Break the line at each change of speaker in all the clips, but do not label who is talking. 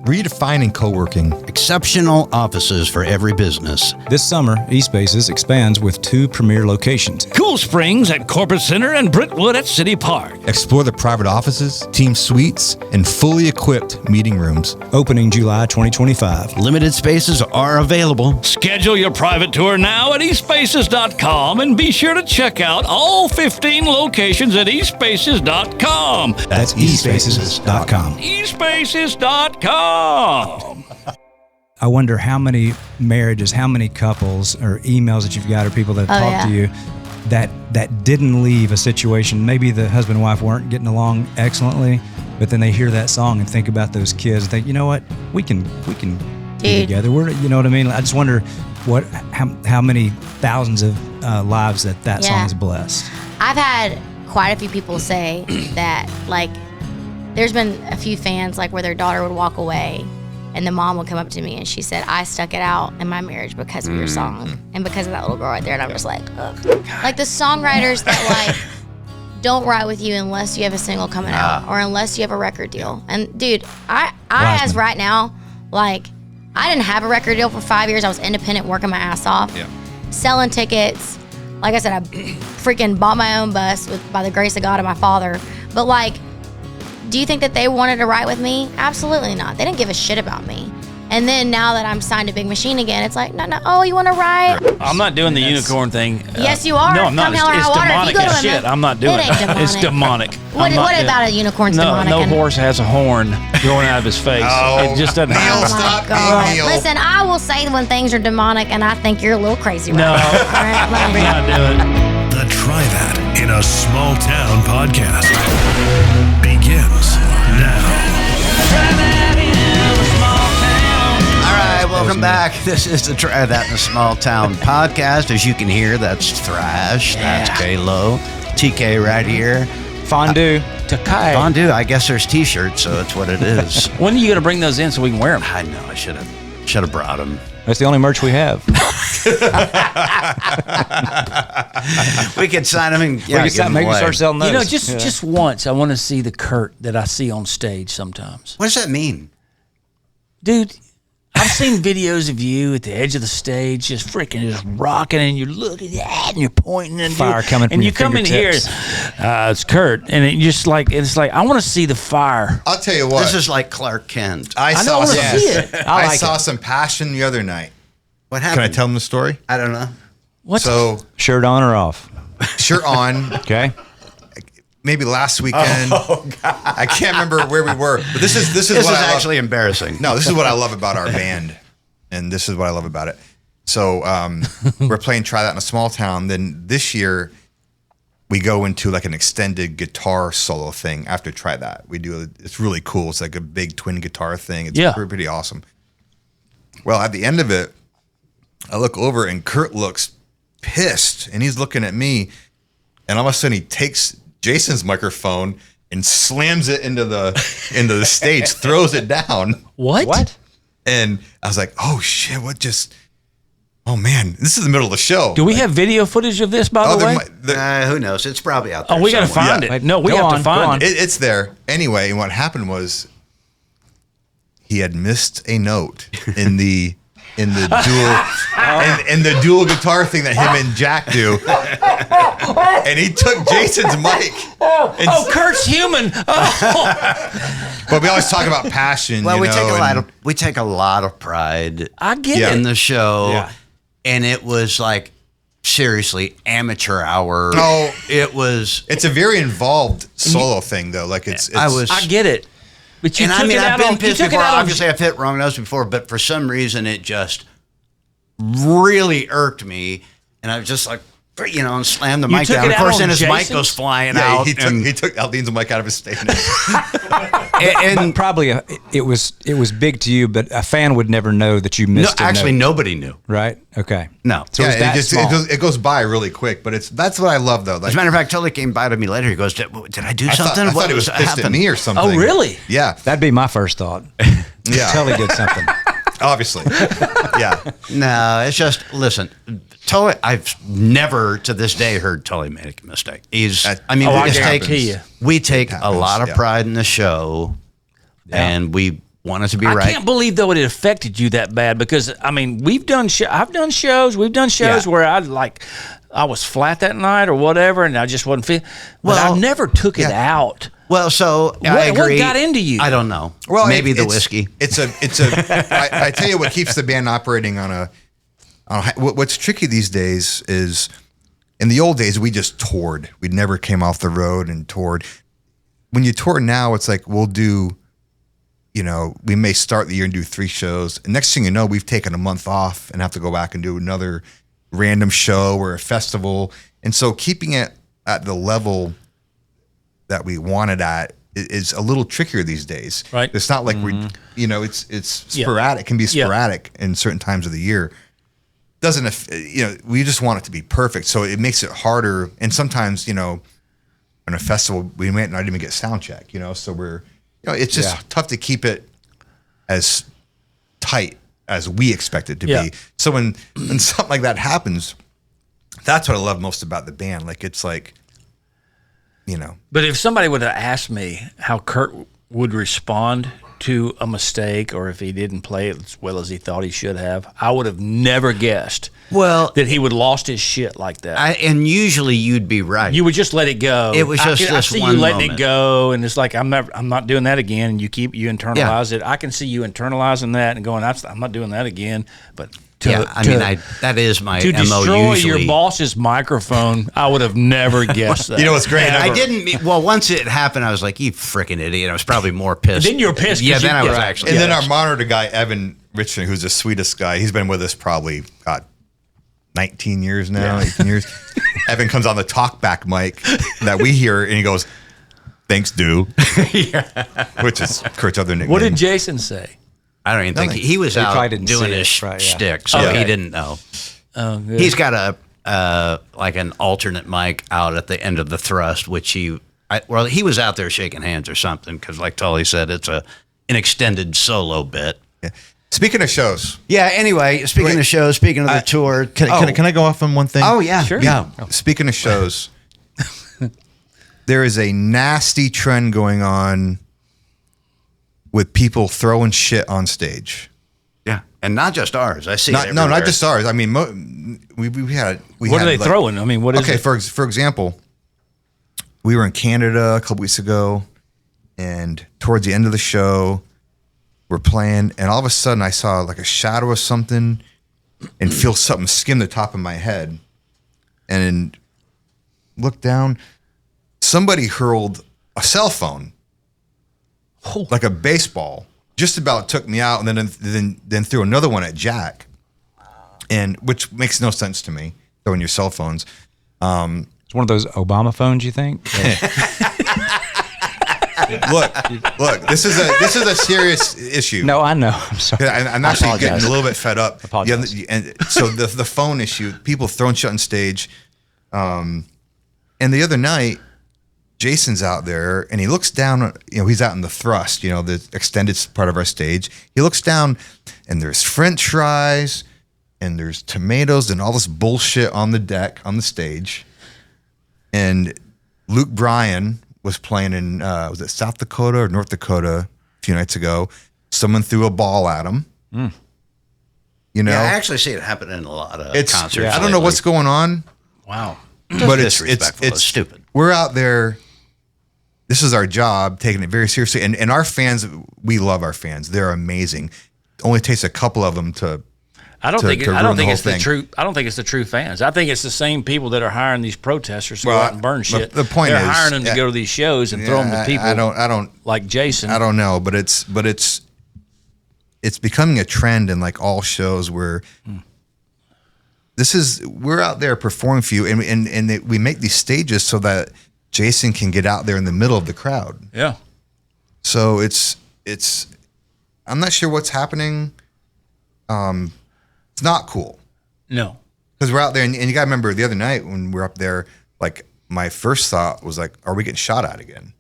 redefining co-working.
Exceptional offices for every business.
This summer, Espaces expands with 2 premier locations.
Cool Springs at Corporate Center and Brentwood at City Park.
Explore the private offices, team suites, and fully equipped meeting rooms.
Opening July 2025.
Limited spaces are available.
Schedule your private tour now at espaces.com and be sure to check out all 15 locations at espaces.com.
That's espaces.com.
espaces.com.
I wonder how many marriages, how many couples or emails that you've got or people that have talked to you that didn't leave a situation. Maybe the husband and wife weren't getting along excellently, but then they hear that song and think about those kids and think, you know what, we can be together. You know what I mean? I just wonder how many thousands of lives that song has blessed.
I've had quite a few people say that, like, there's been a few fans like where their daughter would walk away and the mom would come up to me and she said, I stuck it out in my marriage because of your song and because of that little girl right there. And I'm just like, ugh. Like the songwriters that like don't write with you unless you have a single coming out or unless you have a record deal. And dude, I as right now, like, I didn't have a record deal for 5 years. I was independent, working my ass off, selling tickets. Like I said, I freaking bought my own bus by the grace of God and my father. But like, do you think that they wanted to write with me? Absolutely not. They didn't give a shit about me. And then now that I'm signed to Big Machine again, it's like, no, oh, you want to write?
I'm not doing the unicorn thing.
Yes, you are.
No, I'm not.
Come
It's demonic as shit. I'm not doing it.
It's
demonic.
What about a unicorn's demonic?
No horse has a horn going out of his face. It just doesn't happen.
Neil. Listen, I will say when things are demonic, and I think you're a little crazy.
No,
right?
I'm not doing it.
The Try That in a Small Town podcast begins now.
Welcome back. This is the Try That in a Small Town podcast. As you can hear, that's thrash. That's K-Lo. TK right here.
Fondue.
Takai.
Fondue. I guess there's t-shirts, so that's what it is.
When are you going to bring those in so we can wear them?
I know. I should have brought them.
That's the only merch we have.
We could sign them and
maybe start selling those.
You know, just once, I want to see the Kurt that I see on stage sometimes.
What does that mean?
Dude, I've seen videos of you at the edge of the stage, just rocking, and you're looking at and you're pointing and
fire coming from
and
your
you come in here, it's Kurt, and it's like I want to see the fire.
I'll tell you what.
This is like Clark Kent.
I don't want to see it.
I saw some passion the other night.
What happened?
Can I tell them the story?
I don't know.
What?
So
shirt on or off?
Shirt on.
Okay.
Maybe last weekend. Oh, God. I can't remember where we were, but this is what I
actually embarrassing.
No, this is what I love about our band, and this is what I love about it. So we're playing Try That in a Small Town. Then this year we go into like an extended guitar solo thing after Try That. It's really cool. It's like a big twin guitar thing. It's pretty awesome. Well, at the end of it, I look over and Kurt looks pissed, and he's looking at me, and all of a sudden he takes Jason's microphone and slams it into the stage, throws it down.
What?
And I was like, oh shit, oh man, this is the middle of the show.
Do we have video footage of this, by the way?
Who knows? It's probably out there.
Oh, we got to find it. No, we have to find it.
It's there. Anyway, and what happened was he had missed a note in the dual in the dual guitar thing that him and Jack do. And he took Jason's mic.
Kurt's human.
But we always talk about passion.
Well, we take a lot of pride.
I get it
in the show, and it was like seriously amateur hour.
Oh,
it's
a very involved solo thing though. Like
I get it. But
I've been pissed before. Obviously, I've hit wrong notes before, but for some reason, it just really irked me, and I was just like, and slammed the mic down. Of course, then his mic goes flying out.
He took Aldean's mic out of his station.
and probably it was big to you, but a fan would never know that you missed.
Actually, nobody knew.
Right? Okay.
No.
So it goes by really quick, but that's what I love though. Like,
as a matter of fact, Tully came by to me later. He goes, "Did I do something?
I thought it was pissed at me or something."
Oh, really?
Yeah.
That'd be my first thought.
Yeah.
Tully did something.
Obviously. Yeah.
No, it's just, listen, Tully, I've never to this day heard Tully make a mistake. We take a lot of pride in the show, and we want it to be right.
I can't believe though it affected you that bad because I mean I've done shows where I was flat that night or whatever, and I just wasn't feeling. But I never took it out.
Well, so I agree.
What got into you?
I don't know. Well, maybe the whiskey.
I tell you what keeps the band operating on a. What's tricky these days is, in the old days we just toured. We never came off the road and toured. When you tour now, it's like we'll do. We may start the year and do 3 shows. And next thing you know, we've taken a month off and have to go back and do another random show or a festival. And so keeping it at the level that we want it at is a little trickier these days.
Right.
It's not like it's sporadic. It can be sporadic in certain times of the year. We just want it to be perfect. So it makes it harder. And sometimes, in a festival, we might not even get sound check, so we're, it's just tough to keep it as tight as we expect it to be. So when something like that happens, that's what I love most about the band. Like, it's like,
But if somebody would have asked me how Kurt would respond to a mistake or if he didn't play it as well as he thought he should have, I would have never guessed that he would lost his shit like that.
And usually you'd be right.
You would just let it go.
It was just
I see
one
you letting
moment.
it go, and it's like I'm not doing that again. And you internalize it. I can see you internalizing that and going, I'm not doing that again. But
that is my
to
MO
destroy
usually.
your boss's microphone, I would have never guessed that.
What's great?
I didn't. Well, once it happened, I was like, "You freaking idiot!" I was probably more pissed.
Then you were pissed.
Yeah, then I was actually.
And then our monitor guy, Evan Richardson, who's the sweetest guy, he's been with us probably 19 years now, 18 years. Evan comes on the talkback mic that we hear, and he goes, "Thanks, dude," which is Kurt's other nickname.
What did Jason say?
I don't even think he was out doing his shtick, so he didn't know.
Oh, good.
He's got like an alternate mic out at the end of the thrust, which he was out there shaking hands or something because, like Tully said, it's an extended solo bit.
Yeah. Speaking of shows.
Yeah, anyway, speaking of shows, speaking of the tour.
Can I go off on one thing?
Oh, yeah.
Sure.
Yeah.
Speaking of shows, there is a nasty trend going on with people throwing shit on stage.
Yeah, and not just ours. I see it
not
everywhere.
just ours. I mean, we had.
What are they throwing? I mean, what is
okay?
it?
For example, we were in Canada a couple weeks ago, and towards the end of the show, we're playing, and all of a sudden, I saw like a shadow of something, and feel something skim the top of my head, and look down. Somebody hurled a cell phone. Like a baseball, just about took me out, and then threw another one at Jack, and which makes no sense to me. Throwing your cell phones.
It's one of those Obama phones, you think?
Look. This is a serious issue.
No, I know. I'm sorry.
I'm actually getting a little bit fed up.
Apologize.
So the phone issue, people throwing shit on stage, and the other night, Jason's out there and he looks down, he's out in the thrust, the extended part of our stage. He looks down and there's French fries and there's tomatoes and all this bullshit on the deck, on the stage. And Luke Bryan was playing in, was it South Dakota or North Dakota a few nights ago? Someone threw a ball at him.
Yeah, I actually see it happen in a lot of concerts.
I don't know what's going on.
Wow.
But it's
stupid.
We're out there. This is our job, taking it very seriously. And our fans, we love our fans. They're amazing. It only takes a couple of them to.
I don't think it's the true fans. I think it's the same people that are hiring these protesters to go out and burn shit.
The point
they're
is,
hiring them to go to these shows and throw them to people.
I don't
like Jason.
I don't know, but it's becoming a trend in like all shows where we're out there performing for you, and we make these stages so that Jason can get out there in the middle of the crowd.
Yeah.
So it's I'm not sure what's happening. It's not cool.
No.
Because we're out there, and you got to remember the other night when we were up there, like my first thought was like, are we getting shot at again?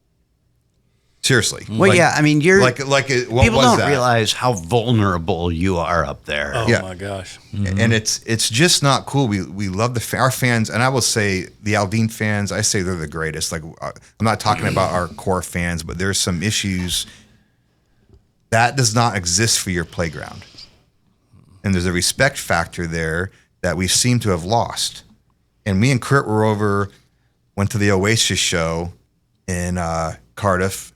Seriously.
Well, yeah, I mean, you're
what
people
was
don't
that?
realize how vulnerable you are up there.
Oh
Yeah.
my gosh.
And it's just not cool. We love our fans, and I will say the Alvin fans, I say they're the greatest. Like I'm not talking about our core fans, but there's some issues that does not exist for your playground. And there's a respect factor there that we seem to have lost. And me and Kurt went to the Oasis show in Cardiff.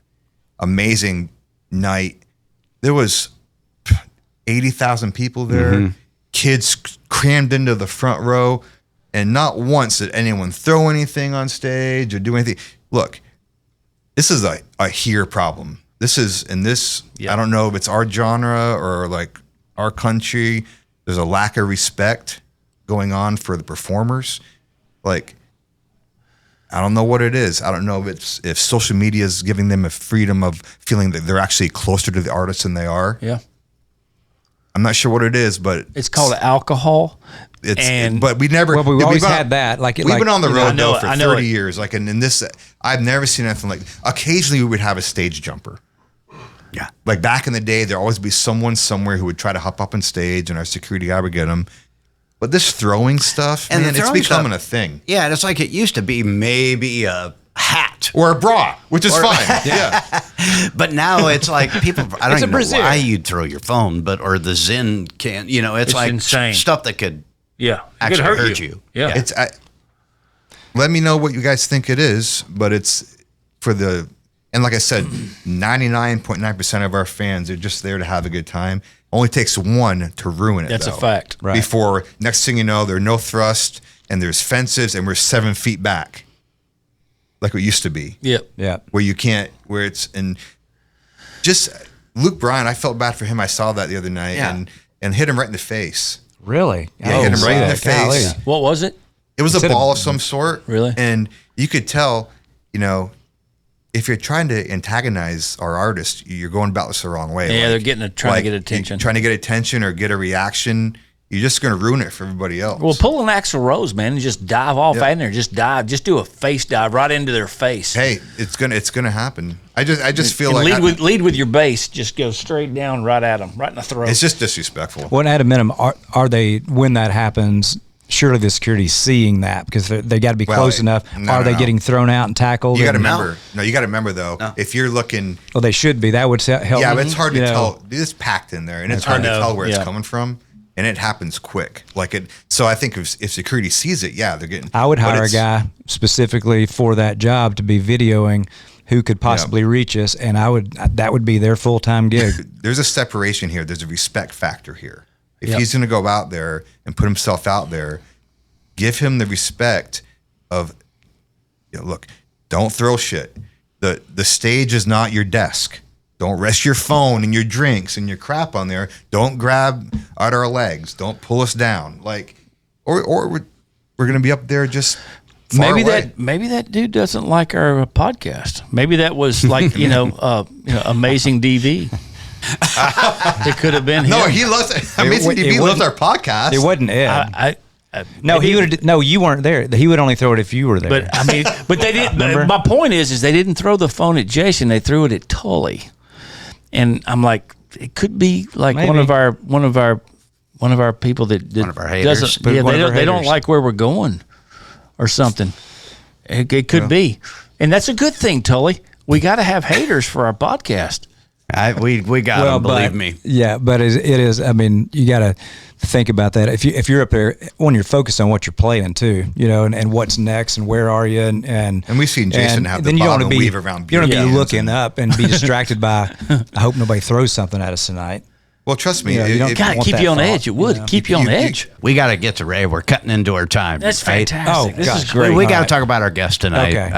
Amazing night. There was 80,000 people there. Kids crammed into the front row. And not once did anyone throw anything on stage or do anything. Look, this is a here problem. This is, I don't know if it's our genre or like our country. There's a lack of respect going on for the performers. Like, I don't know what it is. I don't know if social media is giving them a freedom of feeling that they're actually closer to the artists than they are.
Yeah.
I'm not sure what it is, but
it's called alcohol.
But we never.
Well, we've always had that. We've
been on the road though for 30
it.
years. Like, and in this, I've never seen anything like. Occasionally, we would have a stage jumper.
Yeah.
Like back in the day, there'd always be someone somewhere who would try to hop up on stage, and our security guy would get them. But this throwing stuff, and man, it's becoming a thing.
Yeah, it's like it used to be maybe a hat
or a bra, which is fine. Yeah.
But now it's like people. I don't even know why you'd throw your phone, or the Zen can. It's like
insane
stuff that could.
Yeah,
actually hurt you.
Yeah.
It's. Let me know what you guys think it is, but it's for the. And like I said, 99.9% of our fans are just there to have a good time. Only takes one to ruin it.
That's a fact.
Right.
Before next thing you know, there's no thrust and there's fences and we're 7 feet back, like it used to be.
Yep.
Yeah.
Where you can't. Where it's and just Luke Bryan. I felt bad for him. I saw that the other night and hit him right in the face.
Really?
Yeah, hit him right in the face.
What was it?
It was a ball of some sort.
Really?
And you could tell, if you're trying to antagonize our artist, you're going about this the wrong way.
Yeah, they're trying to get attention.
Trying to get attention or get a reaction. You're just going to ruin it for everybody else.
Well, pull an Axl Rose, man, and just dive off in there. Just dive. Just do a face dive right into their face.
Hey, it's gonna happen. I just feel like
lead with your bass. Just go straight down right at them, right in the throat.
It's just disrespectful.
Well, at a minimum, are they, when that happens, surely the security's seeing that because they got to be close enough. Are they getting thrown out and tackled?
You got to remember. No, you got to remember though. No. If you're looking,
well, they should be. That would help.
Yeah, but it's hard to tell. It's packed in there, and it's hard to tell where it's coming from, and it happens quick. So I think if security sees it, they're getting.
I would hire a guy specifically for that job to be videoing who could possibly reach us, and that would be their full-time gig.
There's a separation here. There's a respect factor here. If he's going to go out there and put himself out there, give him the respect of, look, don't throw shit. The stage is not your desk. Don't rest your phone and your drinks and your crap on there. Don't grab at our legs. Don't pull us down. Or we're going to be up there just far away.
Maybe that dude doesn't like our podcast. Maybe that was like Amazing DV. It could have been him.
No, he loves it. Amazing DV loves our podcast.
It wasn't Ed. No, he would. No, you weren't there. He would only throw it if you were there.
But they didn't. My point is they didn't throw the phone at Jason. They threw it at Tully, and I'm like, it could be like one of our people that
one of our haters.
They don't like where we're going, or something. It could be, and that's a good thing, Tully. We got to have haters for our podcast.
We got them, believe me.
Yeah, but it is. I mean, you got to think about that. If you're up there, when you're focused on what you're playing too, and what's next and where are you and
we've seen Jason have the bob and weave around.
You don't want to be looking up and be distracted by. I hope nobody throws something at us tonight.
Well, trust me,
you don't
gotta keep you on edge. It would keep you on edge.
We got to get to Ray. We're cutting into our time.
That's fantastic.
Oh,
this
is great.
We got to talk about our guest tonight.
Okay.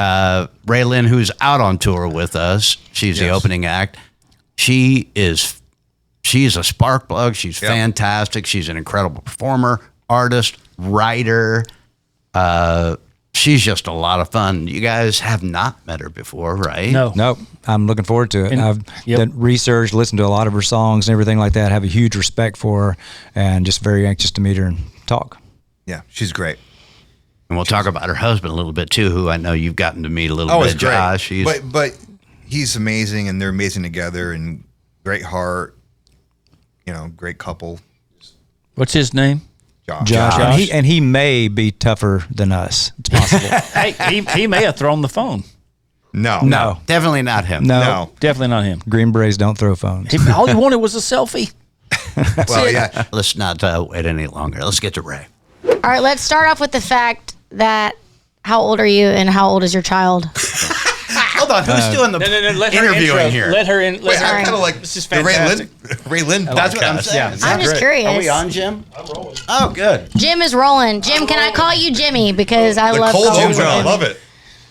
RaeLynn, who's out on tour with us. She's the opening act. She's a spark plug. She's fantastic. She's an incredible performer, artist, writer. She's just a lot of fun. You guys have not met her before, right?
No. I'm looking forward to it. I've done research, listened to a lot of her songs and everything like that. I have a huge respect for her and just very anxious to meet her and talk.
Yeah, she's great.
And we'll talk about her husband a little bit too, who I know you've gotten to meet a little bit. Josh.
But he's amazing, and they're amazing together, and great heart, great couple.
What's his name?
Josh. And he may be tougher than us. It's possible.
Hey, he may have thrown the phone.
No.
Definitely not him.
No.
Definitely not him.
Green Berets don't throw phones.
All he wanted was a selfie.
Well, yeah.
Let's not wait any longer. Let's get to Ray.
All right, let's start off with the fact that how old are you and how old is your child?
Hold on, who's doing the interviewing here?
Let her in.
Wait, I'm kind of like
this is
the
fantastic.
RaeLynn
That's what I'm
podcast.
saying.
I'm just curious.
Are we on, Jim? I'm rolling. Oh, good.
Jim is rolling. Jim, can I call you Jimmy because I
The
love
cold
calling
open,
you
I
Jimmy.
love it.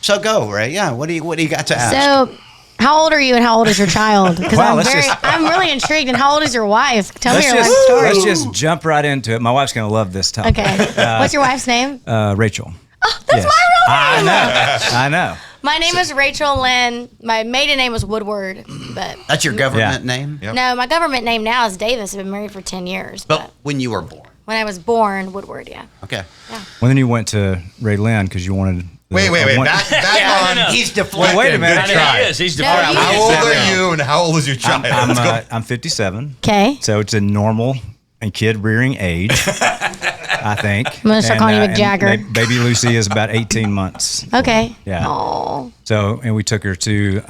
So go, Ray. Yeah. What do you got to ask?
So, how old are you and how old is your child? Because
Wow,
I'm really intrigued. And how old is your wife? Tell me your life story.
Let's just jump right into it. My wife's going to love this topic.
Okay. What's your wife's name?
Rachel.
Oh, that's my real name.
I know.
My name is RaeLynn. My maiden name was Woodward, but
That's your government name?
Yep.
no, my government name now is Davis. I've been married for 10 years.
But when you were born.
When I was born, Woodward, yeah.
Okay.
Well, then you went to RaeLynn because you wanted.
Wait. Back on.
He's deflecting.
Wait a minute.
I know he is. He's
No,
defiant.
you-
How old are you and how old is your child? Let's go.
I'm 57.
Okay.
So it's a normal and kid rearing age, I think.
I'm going to start calling you Mick Jagger.
Baby Lucy is about 18 months.
Okay.
Yeah.
Oh.
So, and we took her to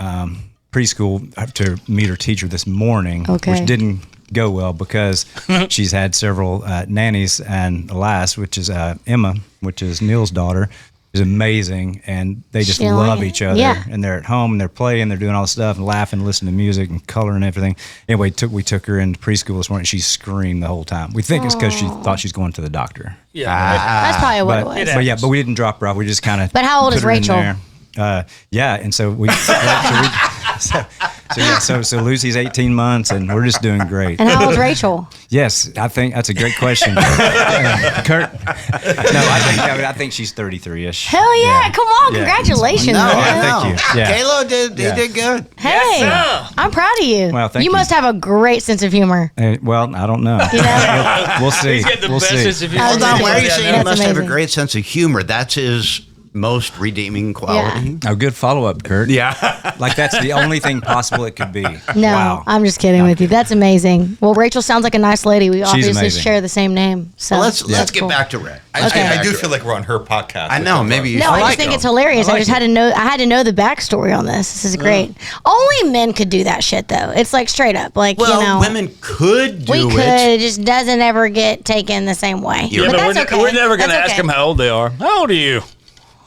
preschool to meet her teacher this morning,
Okay.
which didn't go well because she's had several nannies, and the last, which is Emma, which is Neil's daughter, is amazing, and they just
She
love
like-
each other.
yeah.
And they're at home and they're playing, they're doing all this stuff and laughing, listening to music and coloring and everything. Anyway, we took her into preschool this morning. She screamed the whole time. We think it's because she thought she's going to the doctor.
Yeah.
That's probably what it was.
But we didn't drop her off. We just kind of.
But how old is Rachel?
Yeah, and so we. So Lucy's 18 months, and we're just doing great.
And how old's Rachel?
Yes, I think that's a great question, Kurt. No, I think she's 33ish.
Hell yeah. Come on.
Yeah.
Congratulations,
No,
man.
Thank you. Yeah.
Kalo did good.
Hey, I'm proud of you.
Well, thank
you
you.
must have a great sense of humor.
Well, I don't know.
You know?
We'll see.
He's got the
We'll
best
see.
sense of humor.
Hold on, why are you
That's
saying he must have a
amazing.
great sense of humor? That's his most redeeming quality.
Oh, good follow-up, Kurt.
Yeah.
Like that's the only thing possible it could be.
No,
Wow.
I'm just kidding with you. That's amazing. Well, Rachel sounds like a nice lady. We obviously
amazing.
share the same name. So
Well, let's
that's
get
cool.
back to Ray.
I do feel like we're on her podcast.
I know, maybe you
No,
should.
I just think it's hilarious. I just had to know. I had to know the backstory on this. This is great. Only men could do that shit, though. It's like straight up, like
Well,
you know,
women could do
we could.
it.
It just doesn't ever get taken the same way.
Yeah,
but
but
that's okay.
we're never going to
That's
ask
okay.
them how old they are. How old are you?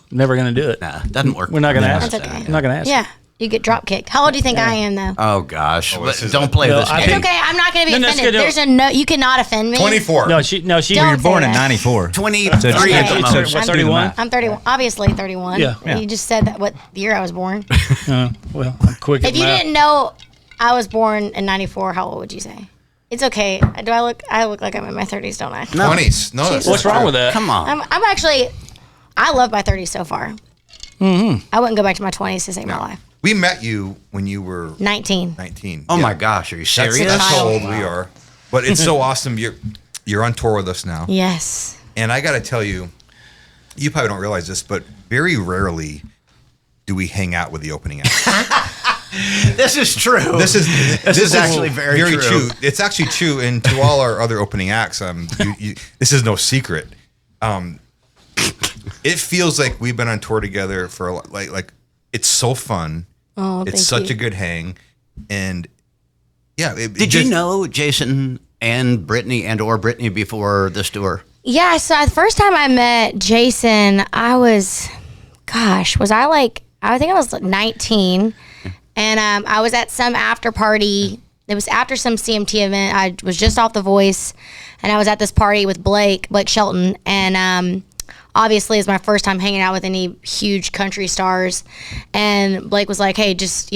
Never going to do it.
Nah, doesn't work.
We're not going to
Yeah.
ask.
That's okay.
We're not going to ask.
Yeah, you get drop kicked. How old do you think I am, though?
Oh gosh,
this is
don't play
No,
this
I
game.
It's okay. I'm not going to be
No, it's
offended.
good.
There's a no. You cannot offend me.
24.
No, she.
Don't
You were born
say
in
that.
94.
23
So
at the
Okay.
moment.
What, 31?
I'm 31. Obviously 31.
Yeah.
You just said that what year I was born.
Well, I'm quick at
If you
math.
didn't know I was born in 94, how old would you say? It's okay. I look like I'm in my 30s, don't I?
No.
20s. No, that's
What's wrong with that?
Come on.
I'm actually, I love my 30s so far. Mm-hmm. I wouldn't go back to my 20s to save my life.
We met you when you were
19.
19.
Oh
Yeah.
my gosh, are you
That's,
serious?
that's how
Child.
old we are. But it's so awesome. You're on tour with us now.
Yes.
And I got to tell you, you probably don't realize this, but very rarely do we hang out with the opening act.
This is true.
This is
actually very true.
It's actually true. And to all our other opening acts, this is no secret. It feels like we've been on tour together for like it's so fun.
Oh,
It's such a good hang, and yeah.
Did you know Jason and Brittany or Brittany before this tour?
Yeah, so the first time I met Jason, I was I think I was like 19, and I was at some after party. It was after some CMT event. I was just off The Voice, and I was at this party with Blake Shelton, and obviously it's my first time hanging out with any huge country stars. And Blake was like, "Hey, just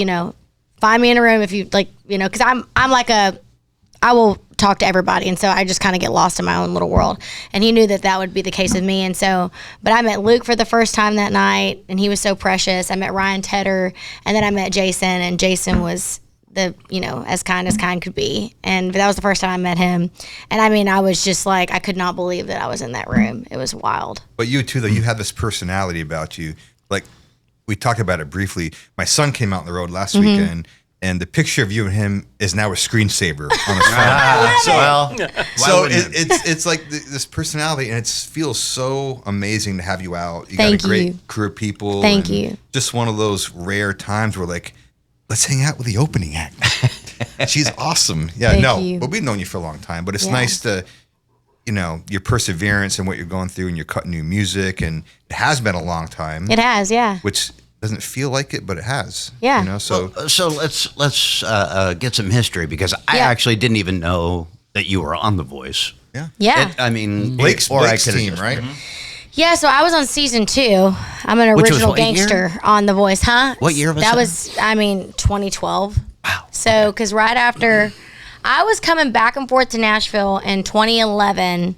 find me in a room if you like, because I'm like I will talk to everybody, and so I just kind of get lost in my own little world." And he knew that would be the case with me, and so. But I met Luke for the first time that night, and he was so precious. I met Ryan Tedder, and then I met Jason, and Jason was as kind could be, and that was the first time I met him. And I mean, I was just like, I could not believe that I was in that room. It was wild.
But you too, though, you have this personality about you. Like we talked about it briefly. My son came out on the road last weekend, And the picture of you and him is now a screensaver on his phone. So it's like this personality, and it feels so amazing to have you out. You got a great crew of people.
Thank you.
Just one of those rare times where like, let's hang out with the opening act. She's awesome. Yeah, but we've known you for a long time, but it's nice to, your perseverance and what you're going through, and you're cutting new music, and it has been a long time.
It has, yeah.
Which doesn't feel like it, but it has.
Yeah.
So let's get some history, because I actually didn't even know that you were on The Voice.
Yeah.
Yeah.
Blake's team, right?
Mm-hmm.
Yeah, so I was on season 2. I'm an original gangster on The Voice, huh?
What year was that?
That was, 2012. Wow. So, because right after, I was coming back and forth to Nashville in 2011,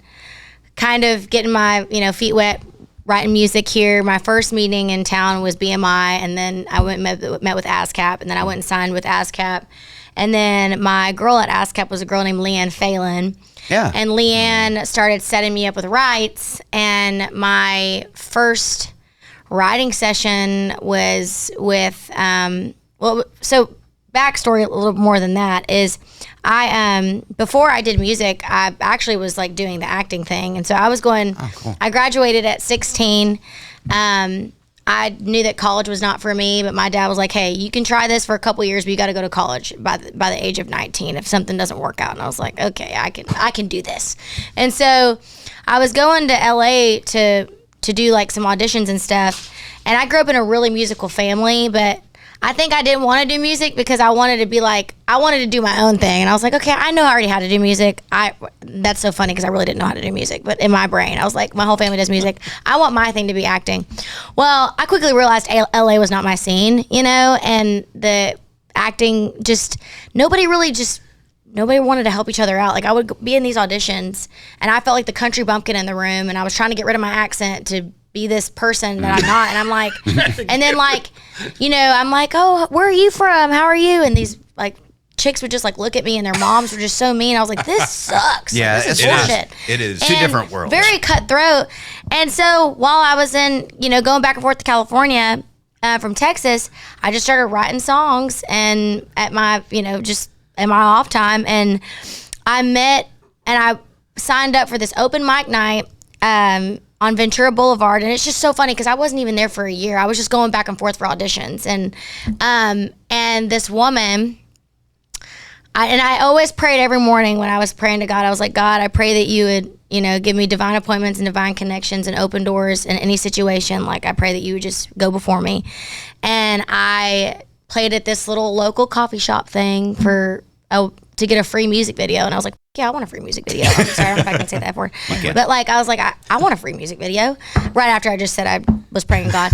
kind of getting my, feet wet, writing music here. My first meeting in town was BMI, and then I went and met with ASCAP, and then I went and signed with ASCAP. And then my girl at ASCAP was a girl named Leanne Phelan.
Yeah.
And Leanne started setting me up with rights, and my first writing session was with, so backstory a little more than that is before I did music, I actually was like doing the acting thing. And so I was going, cool. I graduated at 16. I knew that college was not for me, but my dad was like, hey, you can try this for a couple years, but you got to go to college by the age of 19 if something doesn't work out. And I was like, okay, I can do this. And so I was going to LA to do like some auditions and stuff. And I grew up in a really musical family, but I think I didn't want to do music because I wanted to do my own thing. And I was like, okay, I know already how to do music. That's so funny because I really didn't know how to do music. But in my brain, I was like, my whole family does music. I want my thing to be acting. Well, I quickly realized LA was not my scene, and the acting nobody wanted to help each other out. Like I would be in these auditions and I felt like the country bumpkin in the room, and I was trying to get rid of my accent to be this person that I'm not. And I'm like, and then like, I'm like, oh, where are you from? How are you? And these like chicks would just like look at me, and their moms were just so mean. I was like, this sucks.
Yeah,
this is bullshit.
It is.
Two different worlds.
Very cutthroat. And so while I was in, going back and forth to California from Texas, I just started writing songs, and at my, just in my off time, and I signed up for this open mic night on Ventura Boulevard. And it's just so funny because I wasn't even there for a year. I was just going back and forth for auditions. And this woman, I always prayed every morning when I was praying to God. I was like, God, I pray that you would, give me divine appointments and divine connections and open doors in any situation. Like, I pray that you would just go before me. And I played at this little local coffee shop thing to get a free music video. And I was like, yeah, I want a free music video. I'm sorry, I don't know if I can say that word. Okay. But like, I was like, I want a free music video. Right after I just said I was praying God.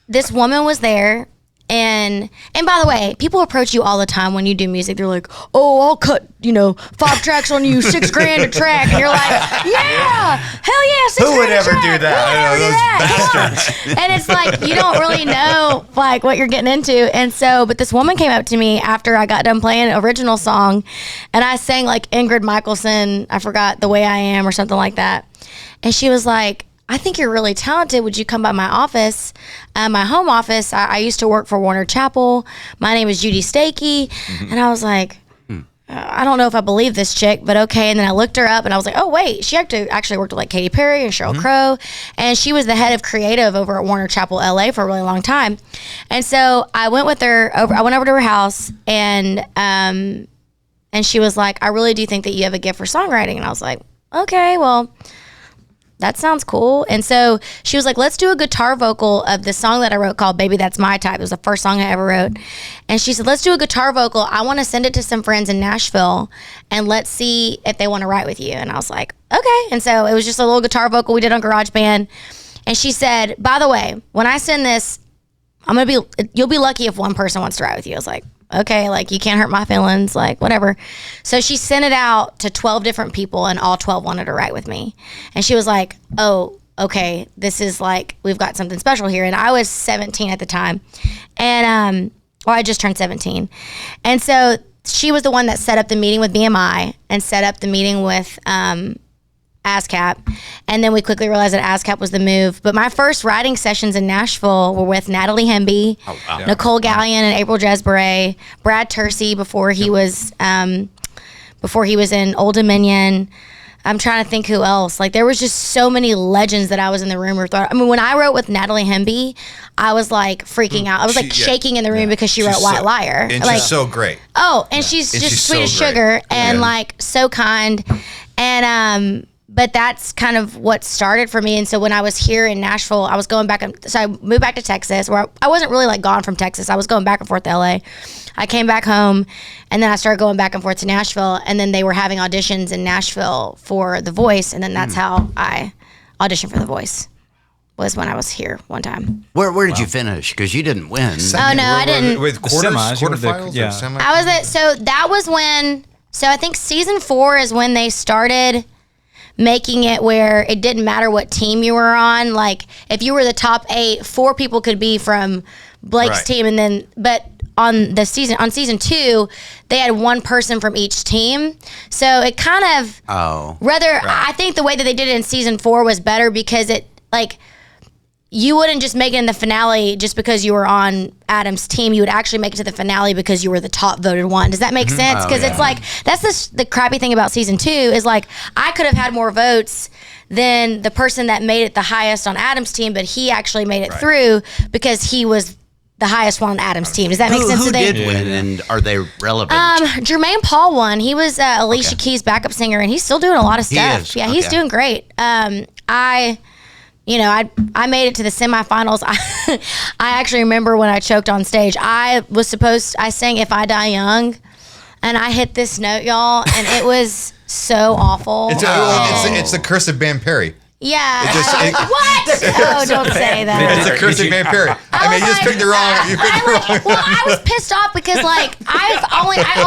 This woman was there. And by the way, people approach you all the time when you do music. They're like, oh, I'll cut, 5 tracks on you, $6,000 a track. And you're like, yeah, hell yeah, $6,000
Who would ever do
that? Bastards. And it's like, you don't really know like what you're getting into. And so, but this woman came up to me after I got done playing an original song, and I sang like Ingrid Michaelson, I forgot, The Way I Am or something like that. And she was like, I think you're really talented. Would you come by my office, my home office? I used to work for Warner Chappell. My name is Judy Stakey. Mm-hmm. And I was like, I don't know if I believe this chick, but okay. And then I looked her up and I was like, oh, wait, she actually worked with like Katy Perry and Sheryl Crow. And she was the head of creative over at Warner Chappell, LA for a really long time. And so I went with her I went over to her house, and she was like, I really do think that you have a gift for songwriting. And I was like, okay, well, that sounds cool. And so she was like, let's do a guitar vocal of the song that I wrote called Baby That's My Type. It was the first song I ever wrote. And she said, let's do a guitar vocal. I want to send it to some friends in Nashville, and let's see if they want to write with you. And I was like, okay. And so it was just a little guitar vocal we did on GarageBand. And she said, by the way, when I send this, you'll be lucky if one person wants to write with you. I was like, okay, like, you can't hurt my feelings, like, whatever. So she sent it out to 12 different people, and all 12 wanted to write with me. And she was like, oh, okay, this is like, we've got something special here. And I was 17 at the time. And, I just turned 17. And so she was the one that set up the meeting with BMI and set up the meeting with ASCAP ASCAP. And then we quickly realized that ASCAP was the move. But my first writing sessions in Nashville were with Natalie Hemby, Nicole Gallion and April Jesberet, Brad Tersey before he was in Old Dominion. I'm trying to think who else. Like, there was just so many legends that I was in the room with. I mean, when I wrote with Natalie Hemby, I was like freaking out. I was like shaking in the room because she wrote White Liar.
And
like,
she's so great.
Oh, and she's just sweet as sugar and like so kind. And but that's kind of what started for me. And so when I was here in Nashville, I was going back. So I moved back to Texas, where I wasn't really like gone from Texas. I was going back and forth to LA. I came back home, and then I started going back and forth to Nashville. And then they were having auditions in Nashville for The Voice. And then that's how I auditioned for The Voice, was when I was here one time.
Where did you finish? Because you didn't win.
Oh, no, I didn't.
With quarterfinals?
Yeah.
I was at, so that was when, so I think season 4 is when they started making it where it didn't matter what team you were on. Like, if you were the top 8, 4 people could be from Blake's team, and then, but on season 2, they had 1 person from each team. So it kind of, I think the way that they did it in season 4 was better, because it, like, you wouldn't just make it in the finale just because you were on Adam's team. You would actually make it to the finale because you were the top voted one. Does that make sense? Because it's like, that's the crappy thing about season 2 is like, I could have had more votes than the person that made it the highest on Adam's team, but he actually made it through because he was the highest one on Adam's team. Does that make sense?
Who did win, and are they relevant?
Jermaine Paul won. He was Alicia Keys' backup singer, and he's still doing a lot of stuff. Yeah, he's doing great. I made it to the semifinals. I actually remember when I choked on stage. I sang If I Die Young, and I hit this note, y'all, and it was so awful.
It's the curse of Van Perry.
Yeah. What? Oh, don't say that.
It's a curse of Van Perry. I mean, you just picked the wrong.
Well, I was pissed off because like I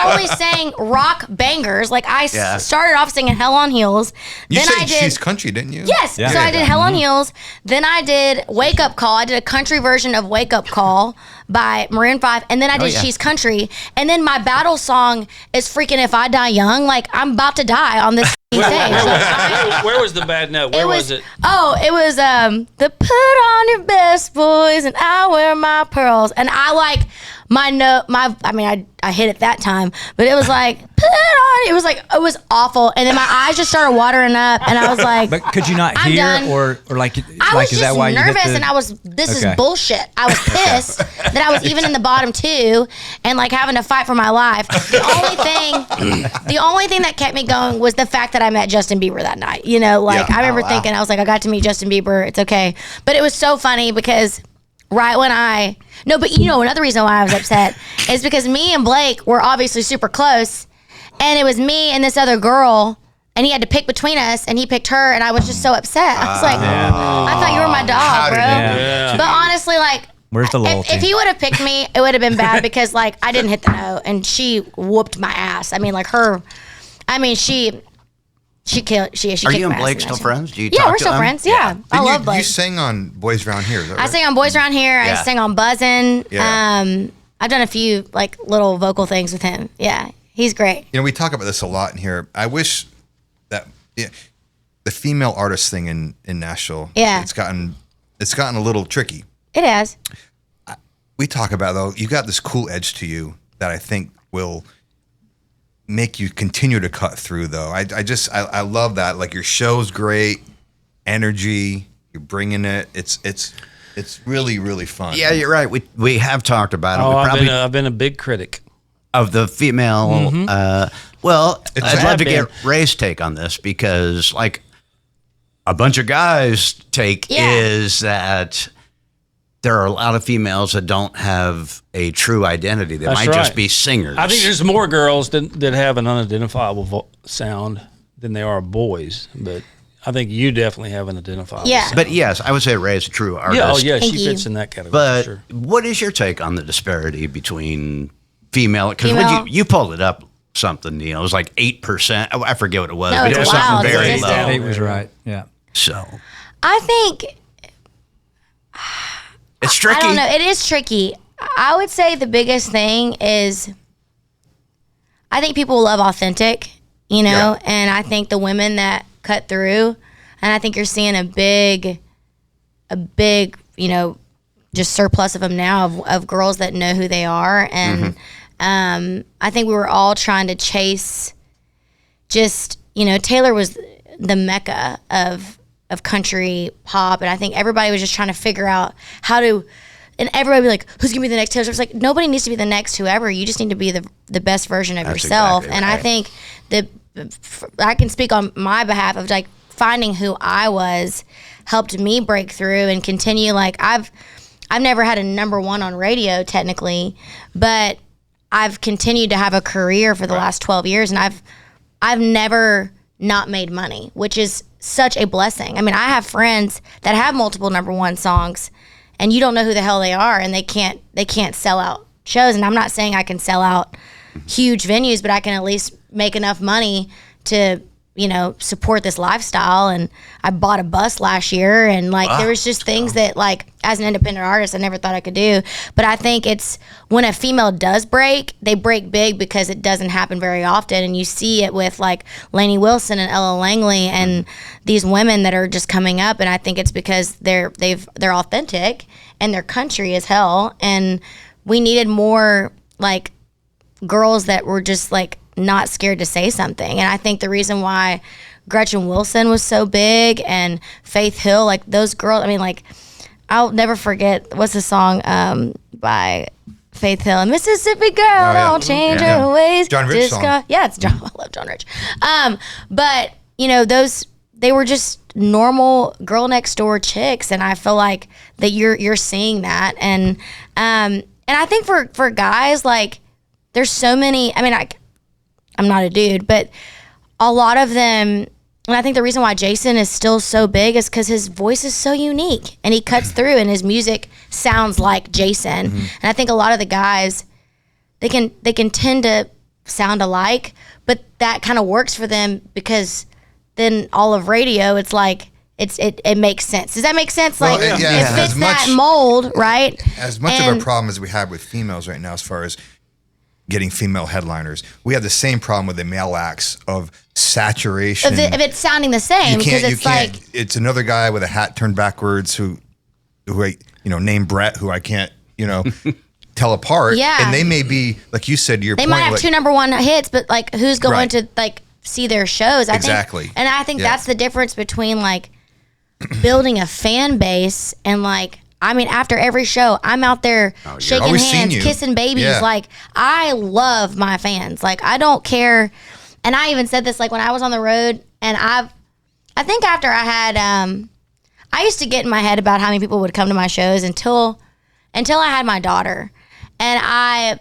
only sang rock bangers. Like I started off singing Hell on Heels.
You said She's Country, didn't you?
Yes. Yeah. So I did Hell on Heels. Then I did Wake Up Call. I did a country version of Wake Up Call by Maroon 5, and then I did She's Country, and then my battle song is freaking If I Die Young. Like, I'm about to die on this stage.
Where was the bad note? Where was it?
Oh, it was the put on your best boys and I wear my pearls, and I like my note. I hit it that time, but it was like put on. It was awful, and then my eyes just started watering up, and I was like,
but could you not hear
done.
or like?
I was
is
just
that why
nervous,
you hit
and I was. This is bullshit. I was pissed that I was even in the bottom 2, and like having to fight for my life. The only thing that kept me going was the fact that I met Justin Bieber that night. You know, like I remember thinking, I was like, I got to meet Justin Bieber. It's okay, but it was so funny because right when but you know, another reason why I was upset is because me and Blake were obviously super close, and it was me and this other girl, and he had to pick between us, and he picked her, and I was just so upset. I was like, I thought you were my dog, bro. Yeah. But honestly, like,
where's the loyalty?
If he would have picked me, it would have been bad because like I didn't hit the note, and she whooped my ass. I mean, like she killed. She
Are you and Blake still friends? Do you
yeah,
talk
we're
to
still
them?
friends. Yeah, I love Blake.
You sang on Boys Around Here. Is that right?
I sang on Boys Around Here. I sang on Buzzin'.
Yeah.
I've done a few like little vocal things with him. Yeah, he's great.
You know, we talk about this a lot in here. I wish that the female artist thing in Nashville.
Yeah,
it's gotten a little tricky.
It has.
We talk about though. You got this cool edge to you that I think will make you continue to cut through though. I love that. Like, your show's great, energy, you're bringing it. It's really, really fun.
Yeah, you're right. We have talked about it.
I've been a big critic
of the female. I'd love to get Ray's take on this, because like a bunch of guys' take is that there are a lot of females that don't have a true identity. They might just be singers.
I think there's more girls that have an unidentifiable sound than there are boys, but I think you definitely have an identifiable sound.
But yes, I would say Ray's a true artist.
She fits in that category.
But
for sure.
What is your take on the disparity between female? Because you pulled it up something, Neil. It was like 8%. I forget what it was, but it was something very low.
8 was right. Yeah.
So
I think
it's tricky.
I don't know. It is tricky. I would say the biggest thing is I think people love authentic, you know, and I think the women that cut through, and I think you're seeing a big, you know, just surplus of them now of girls that know who they are. And I think we were all trying to chase just, you know, Taylor was the mecca of country pop. And I think everybody was just trying to figure out how to, and everybody would be like, who's going to be the next Taylor Swift? It's like, nobody needs to be the next whoever. You just need to be the best version of yourself. Exactly, and right. I think that I can speak on my behalf of like finding who I was helped me break through and continue. Like I've never had a number one on radio technically, but I've continued to have a career for the last 12 years, and I've never not made money, which is such a blessing. I mean, I have friends that have multiple number one songs, and you don't know who the hell they are, and they can't sell out shows. And I'm not saying I can sell out huge venues, but I can at least make enough money to, you know, support this lifestyle. And I bought a bus last year, and like there was just things that like as an independent artist I never thought I could do. But I think it's when a female does break, they break big because it doesn't happen very often. And you see it with like Lainey Wilson and Ella Langley and these women that are just coming up. And I think it's because they're authentic and they're country as hell. And we needed more like girls that were just like not scared to say something. And I think the reason why Gretchen Wilson was so big and Faith Hill, like those girls, I mean, like I'll never forget, what's the song by Faith Hill? Mississippi girl, don't change her ways.
John Rich song.
Yeah, it's John. I love John Rich. But you know, they were just normal girl next door chicks, and I feel like that you're seeing that. And I think for guys, like there's so many. I mean, I'm not a dude, but a lot of them, and I think the reason why Jason is still so big is because his voice is so unique and he cuts through and his music sounds like Jason. And I think a lot of the guys, they can tend to sound alike, but that kind of works for them because then all of radio, it's like, it makes sense. Does that make sense?
Well,
like it fits that mold, right?
As much of a problem as we have with females right now, as far as getting female headliners, we have the same problem with the male acts of saturation.
Of it sounding the same, because it's like
it's another guy with a hat turned backwards who I, you know, named Brett, who I can't, you know, tell apart.
Yeah.
And they may be, like you said,
they might have like, 2 number one hits, but like who's going to like see their shows? I think, and I think that's the difference between like building a fan base and like, I mean, after every show, I'm out there shaking hands, kissing babies. Yeah. Like, I love my fans. Like, I don't care. And I even said this, like, when I was on the road, and I think after I had, I used to get in my head about how many people would come to my shows until I had my daughter. And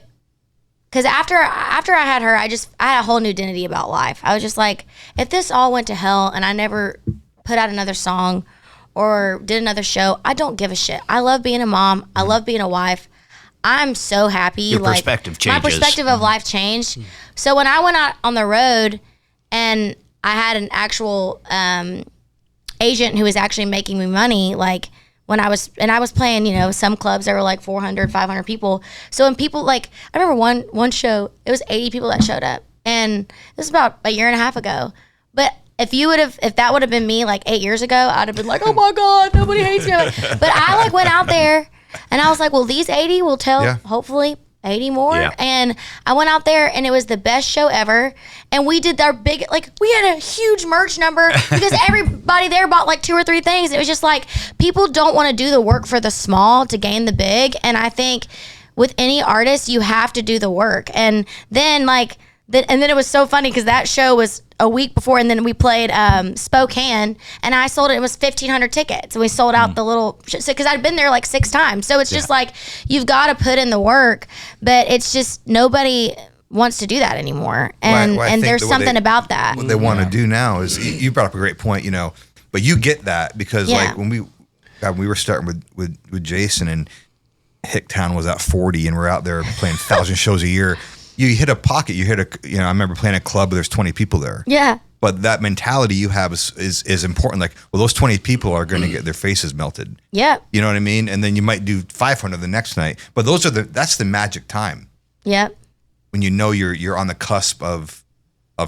because after I had her, I had a whole new identity about life. I was just like, if this all went to hell and I never put out another song or did another show, I don't give a shit. I love being a mom. I love being a wife. I'm so happy.
Your perspective changes.
My perspective of life changed. So when I went out on the road and I had an actual agent who was actually making me money, like when I was playing, you know, some clubs that were like 400, 500 people. So when people like, I remember one show, it was 80 people that showed up. And this was about a year and a half ago. But if that would have been me like 8 years ago, I'd have been like, oh my God, nobody hates me. But I like went out there and I was like, well, these 80 will tell hopefully 80 more. Yeah. And I went out there and it was the best show ever. And we did our big, like we had a huge merch number because everybody there bought like 2 or 3 things. It was just like, people don't want to do the work for the small to gain the big. And I think with any artist, you have to do the work. And then like, and then it was so funny because that show was a week before, and then we played Spokane, and I sold it. It was 1,500 tickets, and we sold out the little because I'd been there like 6 times. So it's just like you've got to put in the work, but it's just nobody wants to do that anymore. And and there's something about that.
What they want to do now is you brought up a great point, you know, but you get that because like when we were starting with Jason and Hicktown was at 40, and we're out there playing 1,000 shows a year. You hit a pocket. I remember playing a club where there's 20 people there.
Yeah. But
that mentality you have is important. Like, well, those 20 people are going to get their faces melted.
Yeah.
You know what I mean? And then you might do 500 the next night. But that's the magic time.
Yep.
When you know you're on the cusp of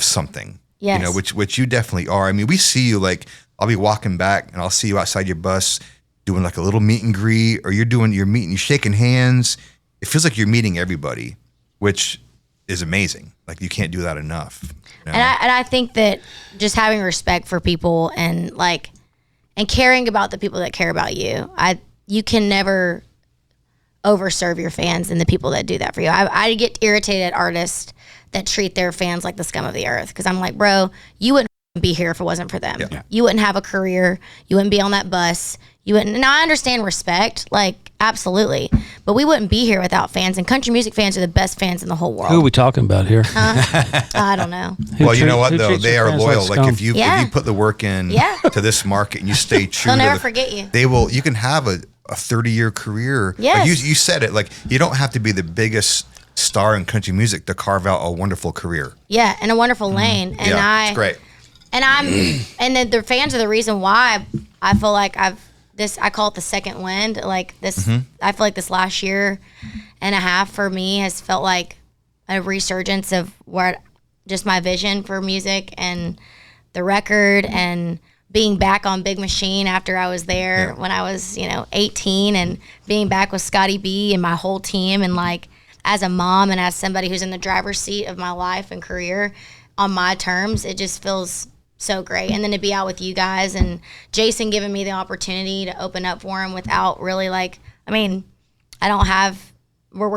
something.
Yes.
You know, which you definitely are. I mean, we see you, like, I'll be walking back and I'll see you outside your bus doing like a little meet and greet, or you're meeting, you're shaking hands. It feels like you're meeting everybody, which is amazing. Like, you can't do that enough. You know?
And I think that just having respect for people and caring about the people that care about you, you can never overserve your fans and the people that do that for you. I get irritated at artists that treat their fans like the scum of the earth, because I'm like, bro, you wouldn't be here if it wasn't for them. Yeah. You wouldn't have a career. You wouldn't be on that bus. You wouldn't. Now, I understand respect, like, absolutely, but we wouldn't be here without fans. And country music fans are the best fans in the whole world.
Who are we talking about here?
I don't know.
Well, you know what though? They are loyal. Like, if you put the work in to this market and you stay true,
they'll never forget you.
They will. You can have a 30-year career.
Yes.
Like you said it. Like, you don't have to be the biggest star in country music to carve out a wonderful career.
Yeah, and a wonderful lane. And
it's great.
And and the fans are the reason why I feel like I call it the second wind. Like this, I feel like this last year and a half for me has felt like a resurgence of just my vision for music and the record, and being back on Big Machine after I was there when I was, 18, and being back with Scotty B and my whole team, and like as a mom and as somebody who's in the driver's seat of my life and career on my terms, it just feels so great. And then to be out with you guys and Jason giving me the opportunity to open up for him without really we're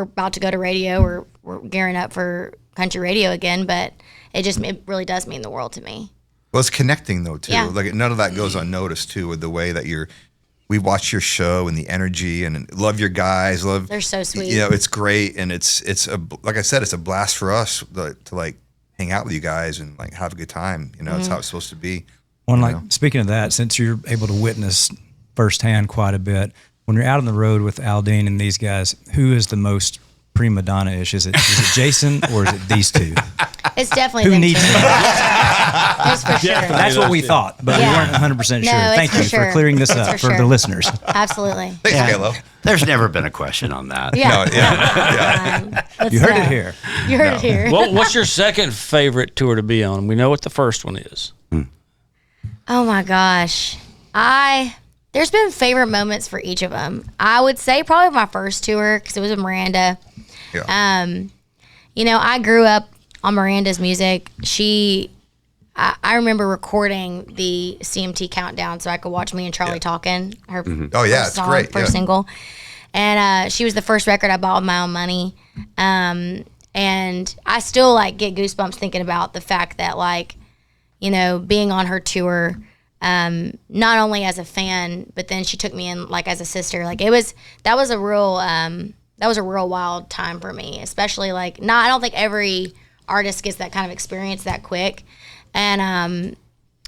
about to go to radio, we're gearing up for country radio again, but it really does mean the world to me.
Well, it's connecting though too.
Yeah.
Like, none of that goes unnoticed too, with the way that we watch your show and the energy, and love your guys.
They're so sweet.
It's great, and it's like I said, it's a blast for us to like hang out with you guys and like have a good time. It's how it's supposed to be.
Well, speaking of that, since you're able to witness firsthand quite a bit, when you're out on the road with Aldine and these guys, who is the most prima donna-ish? Is it Jason or is it these two?
It's definitely
who
them
needs
two.
them?
That's for sure.
That's what we thought, but we weren't 100% sure. Thank you for clearing this up for the listeners.
Absolutely.
Thanks, Halo.
There's never been a question on that.
Yeah.
No,
you heard it here.
You heard it here.
Well, what's your second favorite tour to be on? We know what the first one is.
Oh my gosh. There's been favorite moments for each of them. I would say probably my first tour, because it was with Miranda.
Yeah.
I grew up on Miranda's music. I remember recording the CMT countdown so I could watch Me and Charlie Talking. Her
it's great.
First single. And she was the first record I bought with my own money. And I still get goosebumps thinking about the fact that being on her tour, not only as a fan, but then she took me in as a sister. That was a real wild time for me, especially I don't think every artist gets that kind of experience that quick. And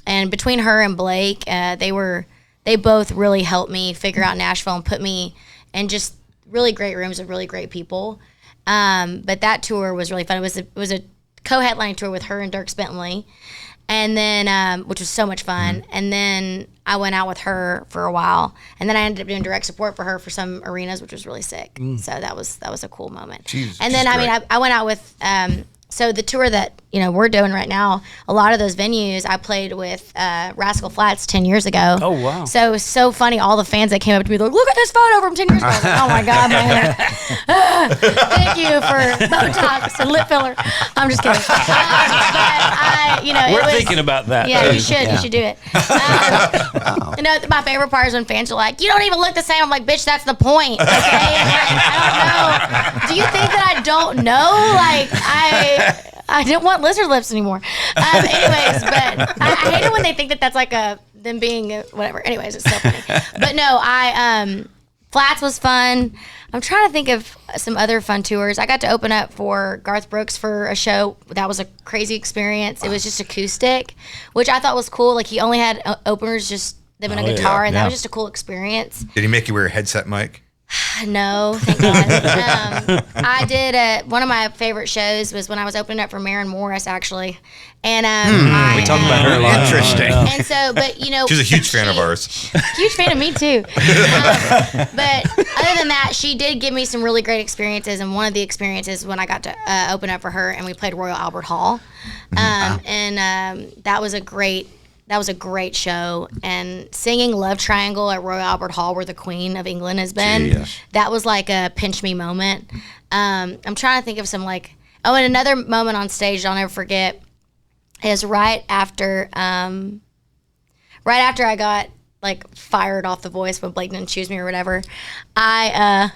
between her and Blake, they both really helped me figure out Nashville and put me in just really great rooms with really great people. But that tour was really fun. It was a co-headlining tour with her and Dierks Bentley, and then which was so much fun. And then I went out with her for a while, and then I ended up doing direct support for her for some arenas, which was really sick. So that was a cool moment. And then I went out with so the tour that we're doing right now, a lot of those venues I played with Rascal Flatts 10 years ago.
Oh wow!
So it was so funny. All the fans that came up to me, they're like, "Look at this photo from 10 years ago." I was like, "Oh my god, man! Thank you for Botox and lip filler." I'm just kidding. But
we're thinking about that.
Yeah, you should. You should do it. My favorite part is when fans are like, "You don't even look the same." I'm like, "Bitch, that's the point." Okay, I don't know. Do you think that I don't know? I didn't want lizard lips anymore. Anyways, but I hate it when they think that that's them being whatever. Anyways, it's so funny. But no, Flats was fun. I'm trying to think of some other fun tours. I got to open up for Garth Brooks for a show. That was a crazy experience. It was just acoustic, which I thought was cool. He only had openers, just them and a guitar, and that was just a cool experience.
Did he make you wear a headset mic?
No, thank God. I did one of my favorite shows was when I was opening up for Maren Morris, actually, and
we talked about her a lot.
Interesting.
And so, but
she's a huge fan of ours.
Huge fan of me too. But other than that, she did give me some really great experiences, and one of the experiences when I got to open up for her, and we played Royal Albert Hall, and that was a great show. And singing Love Triangle at Royal Albert Hall, where the Queen of England has been, that was like a pinch me moment. I'm trying to think of some and another moment on stage I'll never forget is right after I got fired off The Voice when Blake didn't choose me or whatever. I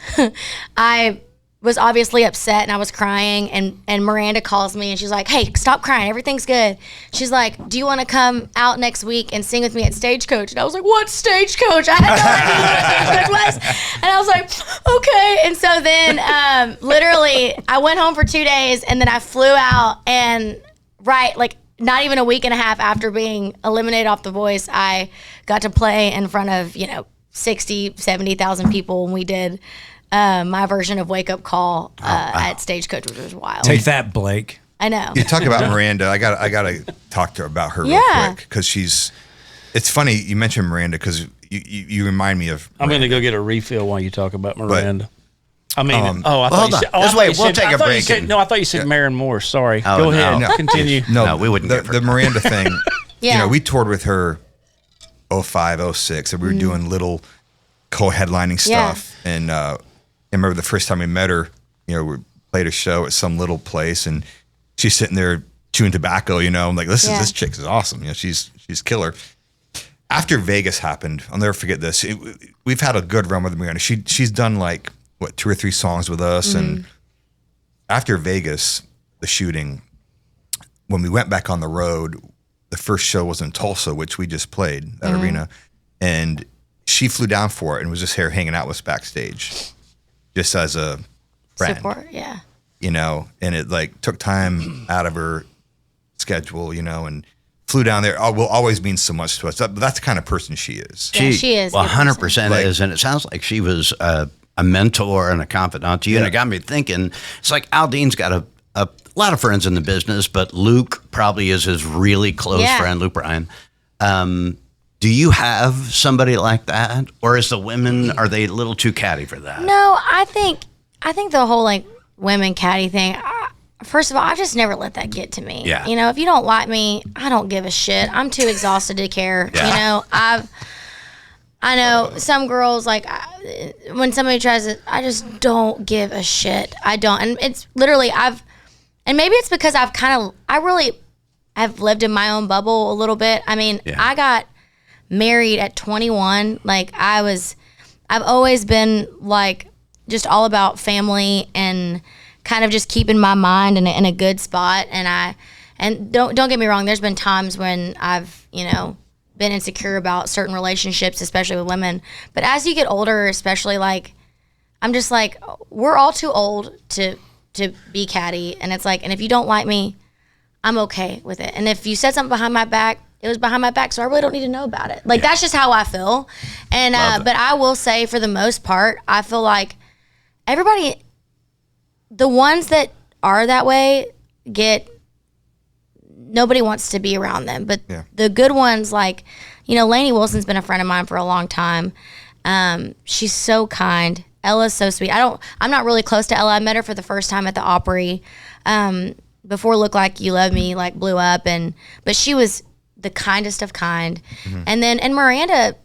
was obviously upset and I was crying, and Miranda calls me and she's like, "Hey, stop crying, everything's good." She's like, "Do you want to come out next week and sing with me at Stagecoach?" And I was like, "What Stagecoach?" I had no idea what Stagecoach was. And I was like, "Okay." And so then literally I went home for 2 days, and then I flew out, and not even a week and a half after being eliminated off The Voice, I got to play in front of 60, 70,000 people when we did my version of Wake Up Call at Stagecoach, which was wild.
Take that, Blake.
I know.
You talk about Miranda. I gotta talk to her about her real quick, because it's funny you mentioned Miranda, because you remind me of Miranda.
I'm gonna go get a refill while you talk about Miranda. I mean, I thought
hold
you
on.
said,
Let's wait. We'll take a break.
I thought you said Maren Moore. Sorry.
Oh,
go ahead.
no.
Continue.
No, we wouldn't.
The Miranda thing.
Yeah.
We toured with her 05, 06, and we were doing little co-headlining stuff. And I remember the first time we met her, we played a show at some little place, and she's sitting there chewing tobacco. I'm like, this chick is awesome. She's killer. After Vegas happened, I'll never forget this. We've had a good run with Miranda. She's done 2 or 3 songs with us, and after Vegas, the shooting, when we went back on the road, the first show was in Tulsa, which we just played, that arena, and she flew down for it and was just here hanging out with us backstage, just as a friend.
Support, yeah.
And it took time out of her schedule, and flew down there. Will always mean so much to us. But that's the kind of person she is.
Yeah, she is.
100% is, and it sounds like she was a mentor and a confidant to you, and it got me thinking. It's like Aldean's got a lot of friends in the business, but Luke probably is his really close friend, Luke Bryan. Do you have somebody like that, or is the women, are they a little too catty for that?
No, I think the whole women catty thing. First of all, I've just never let that get to me.
Yeah.
If you don't like me, I don't give a shit. I'm too exhausted to care.
Yeah.
I know some girls when somebody tries it, I just don't give a shit. I don't, and it's literally and maybe it's because I really have lived in my own bubble a little bit. I mean, I got married at 21. I've always been just all about family and kind of just keeping my mind in a good spot. And don't get me wrong, there's been times when I've been insecure about certain relationships, especially with women. But as you get older, especially I'm just we're all too old to be catty, and it's and if you don't like me, I'm okay with it. And if you said something behind my back, it was behind my back, so I really don't need to know about it. That's just how I feel. And but I will say, for the most part, I feel like everybody, the ones that are that way, nobody wants to be around them. But the good ones, Lainey Wilson's been a friend of mine for a long time. She's so kind. Ella's so sweet. I'm not really close to Ella. I met her for the first time at the Opry. Before Look Like You Love Me blew up, but she was the kindest of kind. And Miranda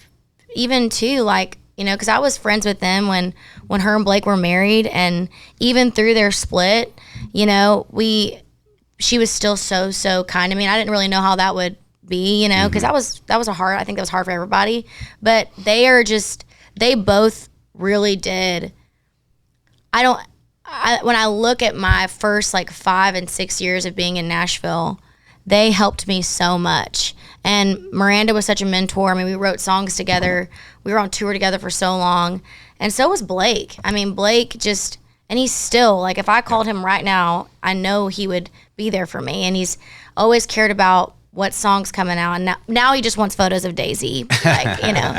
even too, because I was friends with them when her and Blake were married, and even through their split, she was still so kind to me. And I didn't really know how that would be, because I think that was hard for everybody. But they both really did. When I look at my first 5 and 6 years of being in Nashville, they helped me so much. And Miranda was such a mentor. I mean, we wrote songs together. We were on tour together for so long. And so was Blake. I mean, Blake and he's still, if I called him right now, I know he would be there for me. And he's always cared about what song's coming out. And now he just wants photos of Daisy.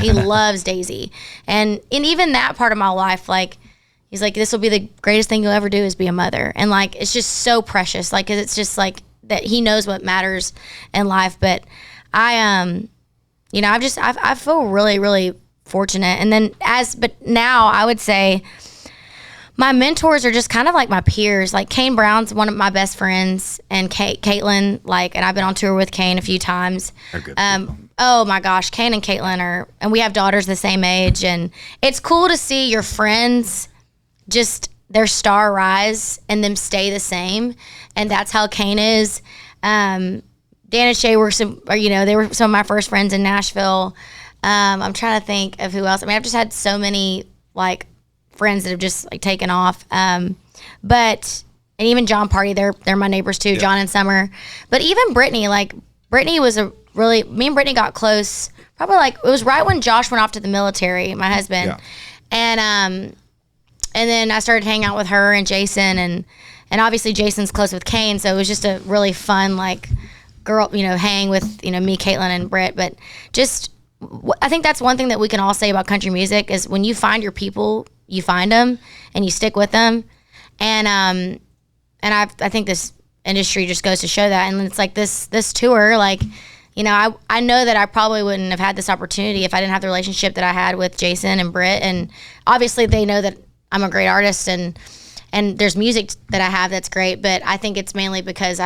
He loves Daisy. And even that part of my life, he's like, this will be the greatest thing you'll ever do is be a mother. And like, it's just so precious. Like, 'cause it's just like that he knows what matters in life. But I feel really, really fortunate. And then but now I would say my mentors are just kind of like my peers. Like Kane Brown's one of my best friends, and Caitlin, like, and I've been on tour with Kane a few times.
They're good people.
Oh my gosh, Kane and Caitlin and we have daughters the same age, and it's cool to see your friends just their star rise and them stay the same. And that's how Kane is. Dan and Shay were they were some of my first friends in Nashville. I'm trying to think of who else. I mean, I've just had so many like friends that have just like taken off. And even John Party, they're my neighbors too, John and Summer. But even Brittany was me and Brittany got close. Probably like it was right when Josh went off to the military, my husband, and then I started hanging out with her and Jason, and obviously Jason's close with Kane, so it was just a really fun like girl, hang with me, Caitlin, and Britt. But just I think that's one thing that we can all say about country music is when you find your people, you find them and you stick with them. And I think this industry just goes to show that. And it's like this tour, like, I know that I probably wouldn't have had this opportunity if I didn't have the relationship that I had with Jason and Britt. And obviously they know that I'm a great artist and there's music that I have that's great, but I think it's mainly because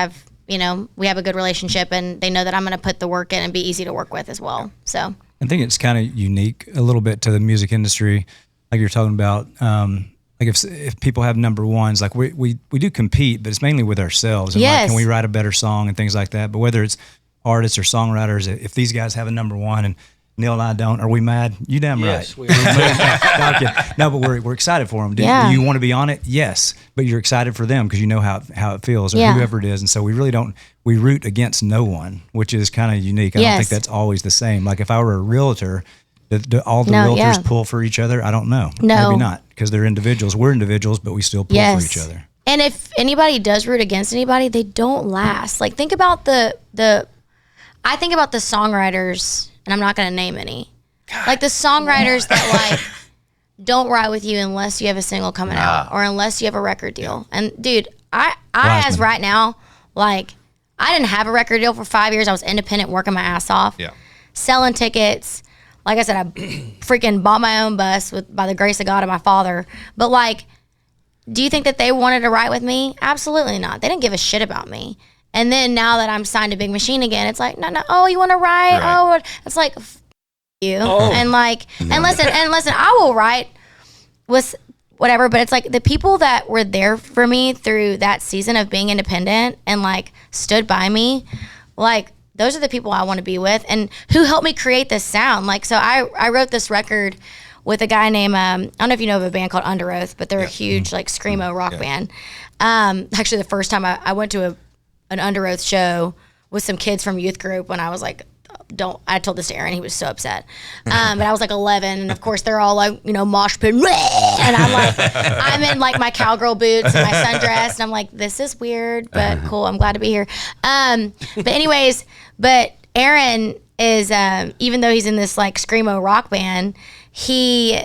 we have a good relationship and they know that I'm going to put the work in and be easy to work with as well. So
I think it's kind of unique a little bit to the music industry, like you're talking about. Like if people have number ones, like we do compete, but it's mainly with ourselves. And
yes.
Like, can we write a better song and things like that? But whether it's artists or songwriters, if these guys have a number one and Neil and I don't, are we mad? You damn
yes,
right.
We are.
No, but we're excited for them. Do you want to be on it? Yes, but you're excited for them because you know how it feels or whoever it is. And so we root against no one, which is kind of unique. I don't think that's always the same. Like if I were a realtor, do all the realtors pull for each other? I don't know.
No.
Maybe not, because they're individuals. We're individuals, but we still pull for each other.
And if anybody does root against anybody, they don't last. Like think about I think about the songwriters, and I'm not going to name any. God, like the songwriters that like don't write with you unless you have a single coming out or unless you have a record deal. And dude, I as right now, like I didn't have a record deal for 5 years. I was independent, working my ass off, selling tickets. Like I said, I freaking bought my own bus by the grace of God and my father. But like, do you think that they wanted to write with me? Absolutely not. They didn't give a shit about me. And then now that I'm signed to Big Machine again, it's like, no, oh, you want to write? Right. Oh, it's like, you. Oh. And like, and listen, I will write with whatever, but it's like the people that were there for me through that season of being independent and like stood by me, like those are the people I want to be with and who helped me create this sound. Like, so I wrote this record with a guy named, I don't know if you know of a band called Under Oath, but they're a huge like screamo rock band. Actually the first time I went to an Under Oath show with some kids from youth group when I was like, I told this to Aaron, he was so upset. But I was like 11, and of course they're all like, mosh pit, and I'm like, I'm in like my cowgirl boots and my sundress, and I'm like, this is weird, but cool, I'm glad to be here. But Aaron is, even though he's in this like screamo rock band, he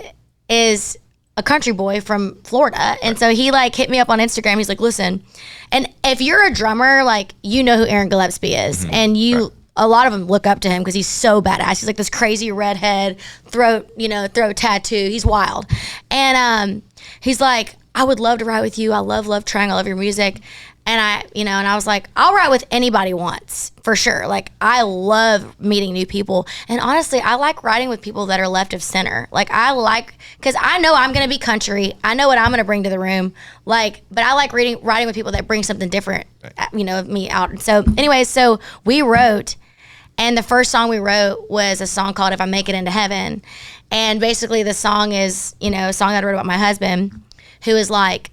is a country boy from Florida. And so he like hit me up on Instagram. He's like, listen, and if you're a drummer, like, you know who Aaron Gillespie is. Mm-hmm. And a lot of them look up to him because he's so badass. He's like this crazy redhead, throat tattoo. He's wild. And he's like, I would love to write with you. I love trying. I love your music. And I was like, I'll write with anybody once, for sure. Like, I love meeting new people. And honestly, I like writing with people that are left of center. Like, because I know I'm going to be country. I know what I'm going to bring to the room. Like, but I like writing with people that bring something different, of me out. And so anyways, so we wrote, and the first song we wrote was a song called If I Make It Into Heaven. And basically the song is, a song that I wrote about my husband, who is like,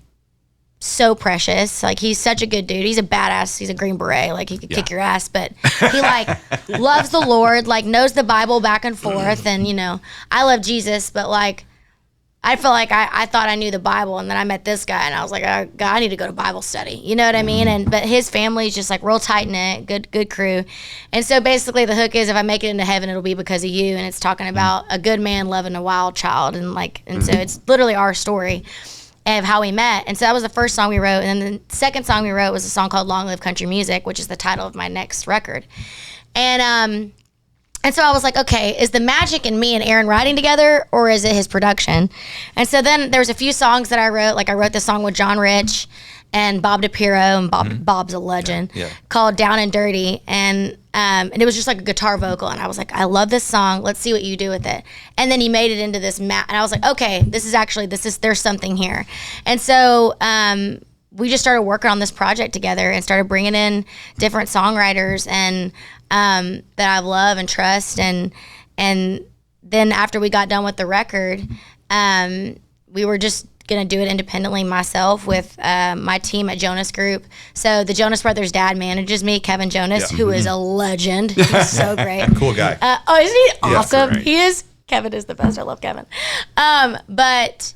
so precious. Like, he's such a good dude. He's a badass. He's a Green Beret. Like, he could kick your ass, but he like loves the Lord, like knows the Bible back and forth. And, I love Jesus, but like, I feel like I thought I knew the Bible, and then I met this guy and I was like, oh, God, I need to go to Bible study. You know what I mean? But his family's just like real tight knit, good crew. And so basically the hook is, if I make it into heaven, it'll be because of you. And it's talking about a good man loving a wild child. And so it's literally our story. of how we met. And so that was the first song we wrote. And then the second song we wrote was a song called Long Live Country Music, which is the title of my next record. And so I was like, okay, is the magic in me and Aaron writing together, or is it his production? And so then there was a few songs that I wrote. Like I wrote this song with John Rich and Bob DePiro, and Bob's a legend, called Down and Dirty. And it was just like a guitar vocal. And I was like, I love this song. Let's see what you do with it. And then he made it into this and I was like, okay, there's something here. And so we just started working on this project together and started bringing in different songwriters and that I love and trust. And then after we got done with the record, we were just going to do it independently myself with my team at Jonas Group. So the Jonas Brothers' dad manages me, Kevin Jonas, who is a legend. He's so great.
Cool guy.
Isn't he awesome?
Great.
He is. Kevin is the best. I love Kevin. But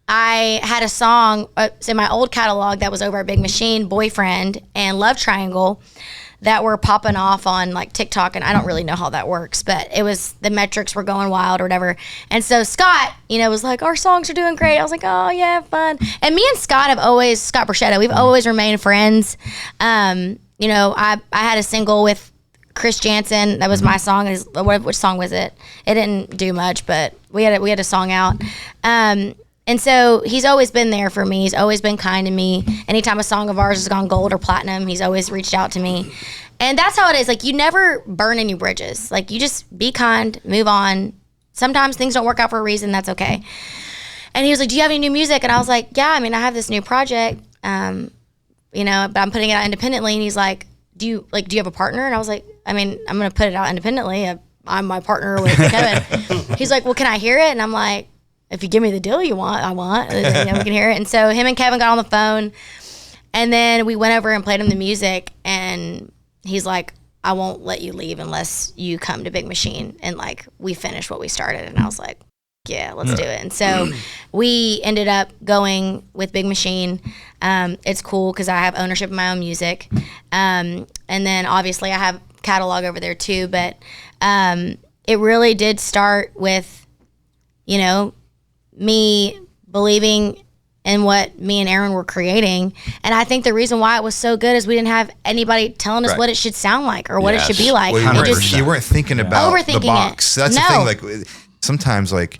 I had a song in my old catalog that was over at Big Machine, Boyfriend, and Love Triangle, that were popping off on like TikTok, and I don't really know how that works, but it was, the metrics were going wild or whatever. And so Scott, was like, our songs are doing great. I was like, oh yeah, fun. And me and Scott Scott Borchetta, we've always remained friends. I had a single with Chris Jansen. That was my song. Which song was it? It didn't do much, but we had a song out. And so he's always been there for me. He's always been kind to me. Anytime a song of ours has gone gold or platinum, he's always reached out to me. And that's how it is. Like, you never burn any bridges. Like, you just be kind, move on. Sometimes things don't work out for a reason. That's okay. And he was like, do you have any new music? And I was like, yeah, I have this new project, but I'm putting it out independently. And he's like, do you have a partner? And I was like, I'm going to put it out independently. I'm my partner with Kevin. He's like, well, can I hear it? And I'm like, if you give me the deal I want, we can hear it. And so him and Kevin got on the phone, and then we went over and played him the music, and he's like, I won't let you leave unless you come to Big Machine and like we finish what we started. And I was like, yeah, let's do it. And so we ended up going with Big Machine. It's cool because I have ownership of my own music. And then obviously I have catalog over there too, but it really did start with, me believing in what me and Aaron were creating. And I think the reason why it was so good is we didn't have anybody telling us what it should sound like or what it should be like.
Well, you weren't thinking about the box. That's the thing. Like, sometimes, like,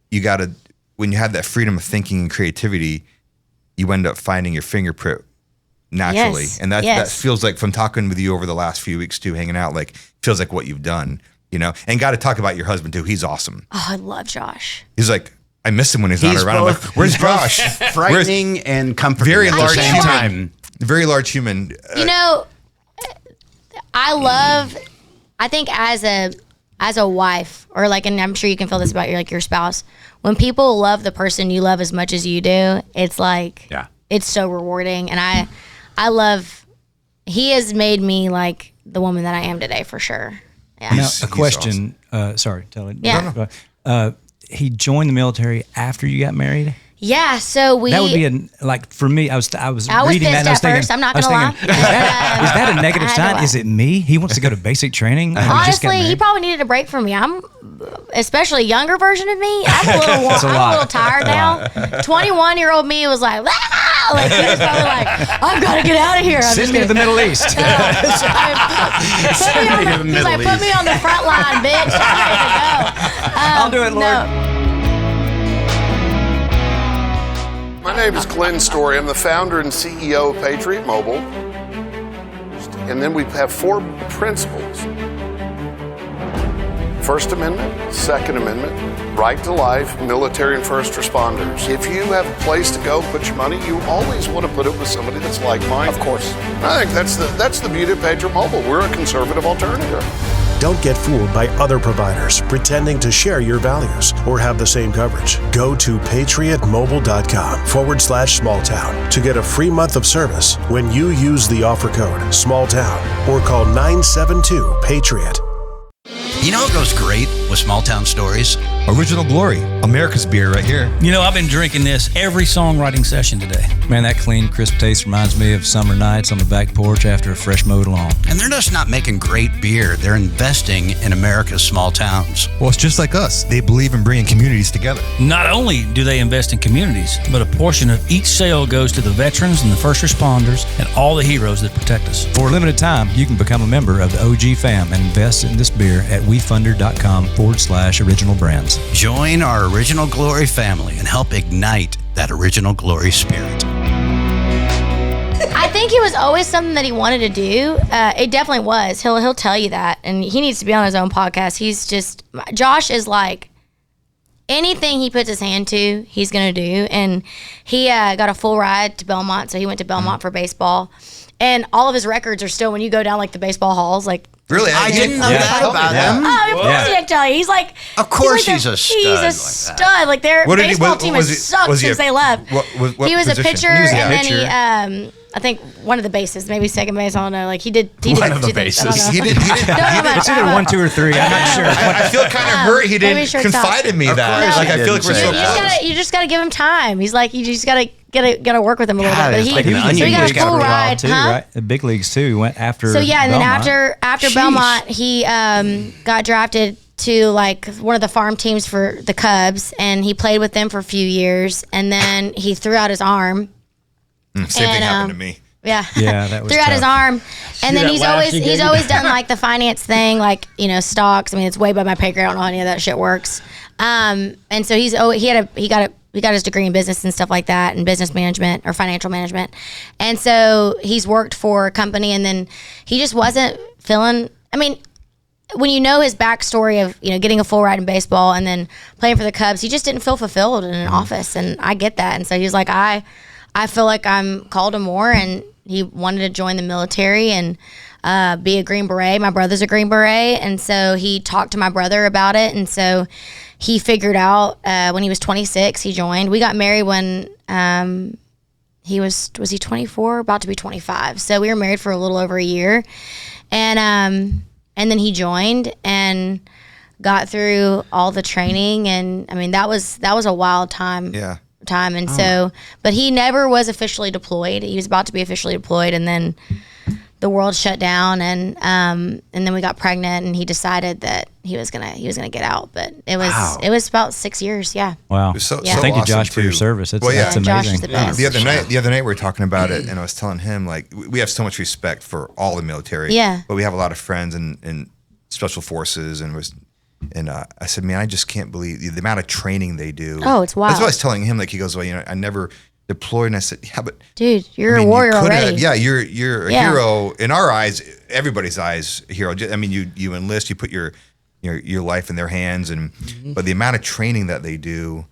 you gotta, when you have that freedom of thinking and creativity, you end up finding your fingerprint naturally. And that feels like, from talking with you over the last few weeks too, hanging out, like, feels like what you've done, and got to talk about your husband too. He's awesome.
Oh, I love Josh.
He's like, I miss him when he's not around. I'm like, where's Josh?
Frightening and comforting.
Very
at
large
the same time.
Very large human.
I think as a wife, or like, and I'm sure you can feel this about your spouse, when people love the person you love as much as you do, it's like, it's so rewarding. And I love, he has made me like the woman that I am today, for sure. Yeah.
Now, a question. Awesome. Sorry, tell it.
Yeah.
He joined the military after you got married?
Yeah, so
that would be for me. I was reading that and I was thinking,
first, I'm not gonna lie.
Is that a negative sign? Is it me? He wants to go to basic training.
Honestly, he probably needed a break from me. I'm, especially a younger version of me. I'm a little tired now. 21-year-old me was like, he was probably like, I've got to get out of here.
Send me to the Middle East.
He's like, put me on the front line, bitch. I'm ready to go.
I'll do it, Lord. No.
My name is Glenn Story. I'm the founder and CEO of Patriot Mobile. And then we have 4 principles. First Amendment, Second Amendment, right to life, military and first responders. If you have a place to go, put your money, you always want to put it with somebody that's like-minded.
Of course.
I think that's the beauty of Patriot Mobile. We're a conservative alternative.
Don't get fooled by other providers pretending to share your values or have the same coverage. Go to patriotmobile.com/smalltown to get a free month of service when you use the offer code SMALLTOWN or call 972-PATRIOT.
You know what goes great with small town stories?
Original Glory, America's beer right here.
You know, I've been drinking this every songwriting session today.
Man, that clean, crisp taste reminds me of summer nights on the back porch after a fresh mowed lawn.
And they're just not making great beer. They're investing in America's small towns.
Well, it's just like us. They believe in bringing communities together.
Not only do they invest in communities, but a portion of each sale goes to the veterans and the first responders and all the heroes that protect us.
For a limited time, you can become a member of the OG fam and invest in this beer at wefunder.com/original brands.
Join our Original Glory family and help ignite that Original Glory spirit.
I think it was always something that he wanted to do. It definitely was. He'll tell you that, and he needs to be on his own podcast. Josh is like, anything he puts his hand to, he's gonna do. And he got a full ride to Belmont, so he went to Belmont for baseball. And all of his records are still, when you go down like the baseball halls, like.
Really?
I didn't know that about him.
Oh, of course he didn't tell you. He's like,
of course he's a
stud. He's a stud. Like their baseball team has sucked since they left.
What
he was
position?
a pitcher, and then he, I think one of the bases, maybe second base. I don't know. Like he did
one of the bases.
He did.
It's either 1, 2, or 3. I'm not sure.
I feel kind of hurt. He didn't confide in me that. Like I feel like we're so close.
You just gotta give him time. He's like, you just gotta work with him a little bit. But
he
got a full ride,
too, right? The big leagues too. He went after.
So yeah, and
Belmont.
then after Belmont, he got drafted to like one of the farm teams for the Cubs, and he played with them for a few years, and then he threw out his arm.
Same thing happened to me.
Yeah,
that was
threw out his arm, and then he's always done like the finance thing, like stocks. I mean, it's way above my pay grade. I don't know how any of that shit works. And so he got his degree in business and stuff like that, and business management or financial management. And so he's worked for a company, and then he just wasn't feeling. I mean, when you know his backstory of getting a full ride in baseball and then playing for the Cubs, he just didn't feel fulfilled in an office, and I get that. And so he was like, I feel like I'm called to more, and he wanted to join the military and be a Green Beret. My brother's a Green Beret, and so he talked to my brother about it, and so he figured out when he was 26, he joined. We got married when he was he 24, about to be 25. So we were married for a little over a year, and then he joined and got through all the training, and I mean that was a wild time.
Yeah.
And so, but he never was officially deployed. He was about to be officially deployed, and then the world shut down, and then we got pregnant, and he decided that he was gonna get out. But it was about 6 years. Yeah.
Wow.
So
thank you, Josh, for your service. That's amazing.
Josh is the best.
The other night we were talking about it, and I was telling him like we have so much respect for all the military.
Yeah.
But we have a lot of friends in special forces, and I said, man, I just can't believe the amount of training they do.
Oh, it's wild.
That's what I was telling him. Like he goes, well, I never deployed, and I said, yeah, but
dude, you're a warrior already.
You're a hero in our eyes, everybody's eyes. A hero. I mean, you enlist, you put your life in their hands, but the amount of training that they do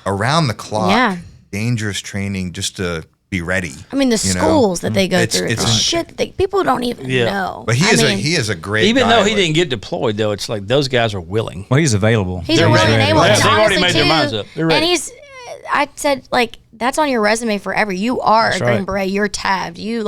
around the clock, dangerous training just to be ready.
I mean, the schools that they go through, it's shit that people don't even know.
But he is a great
even
guy.
though he didn't get deployed, though, it's like those guys are willing.
Well, he's available.
He's willing and able.
They've already made their minds up. They're ready.
And I said, like, that's on your resume forever. You are a Green Beret. You're tabbed. You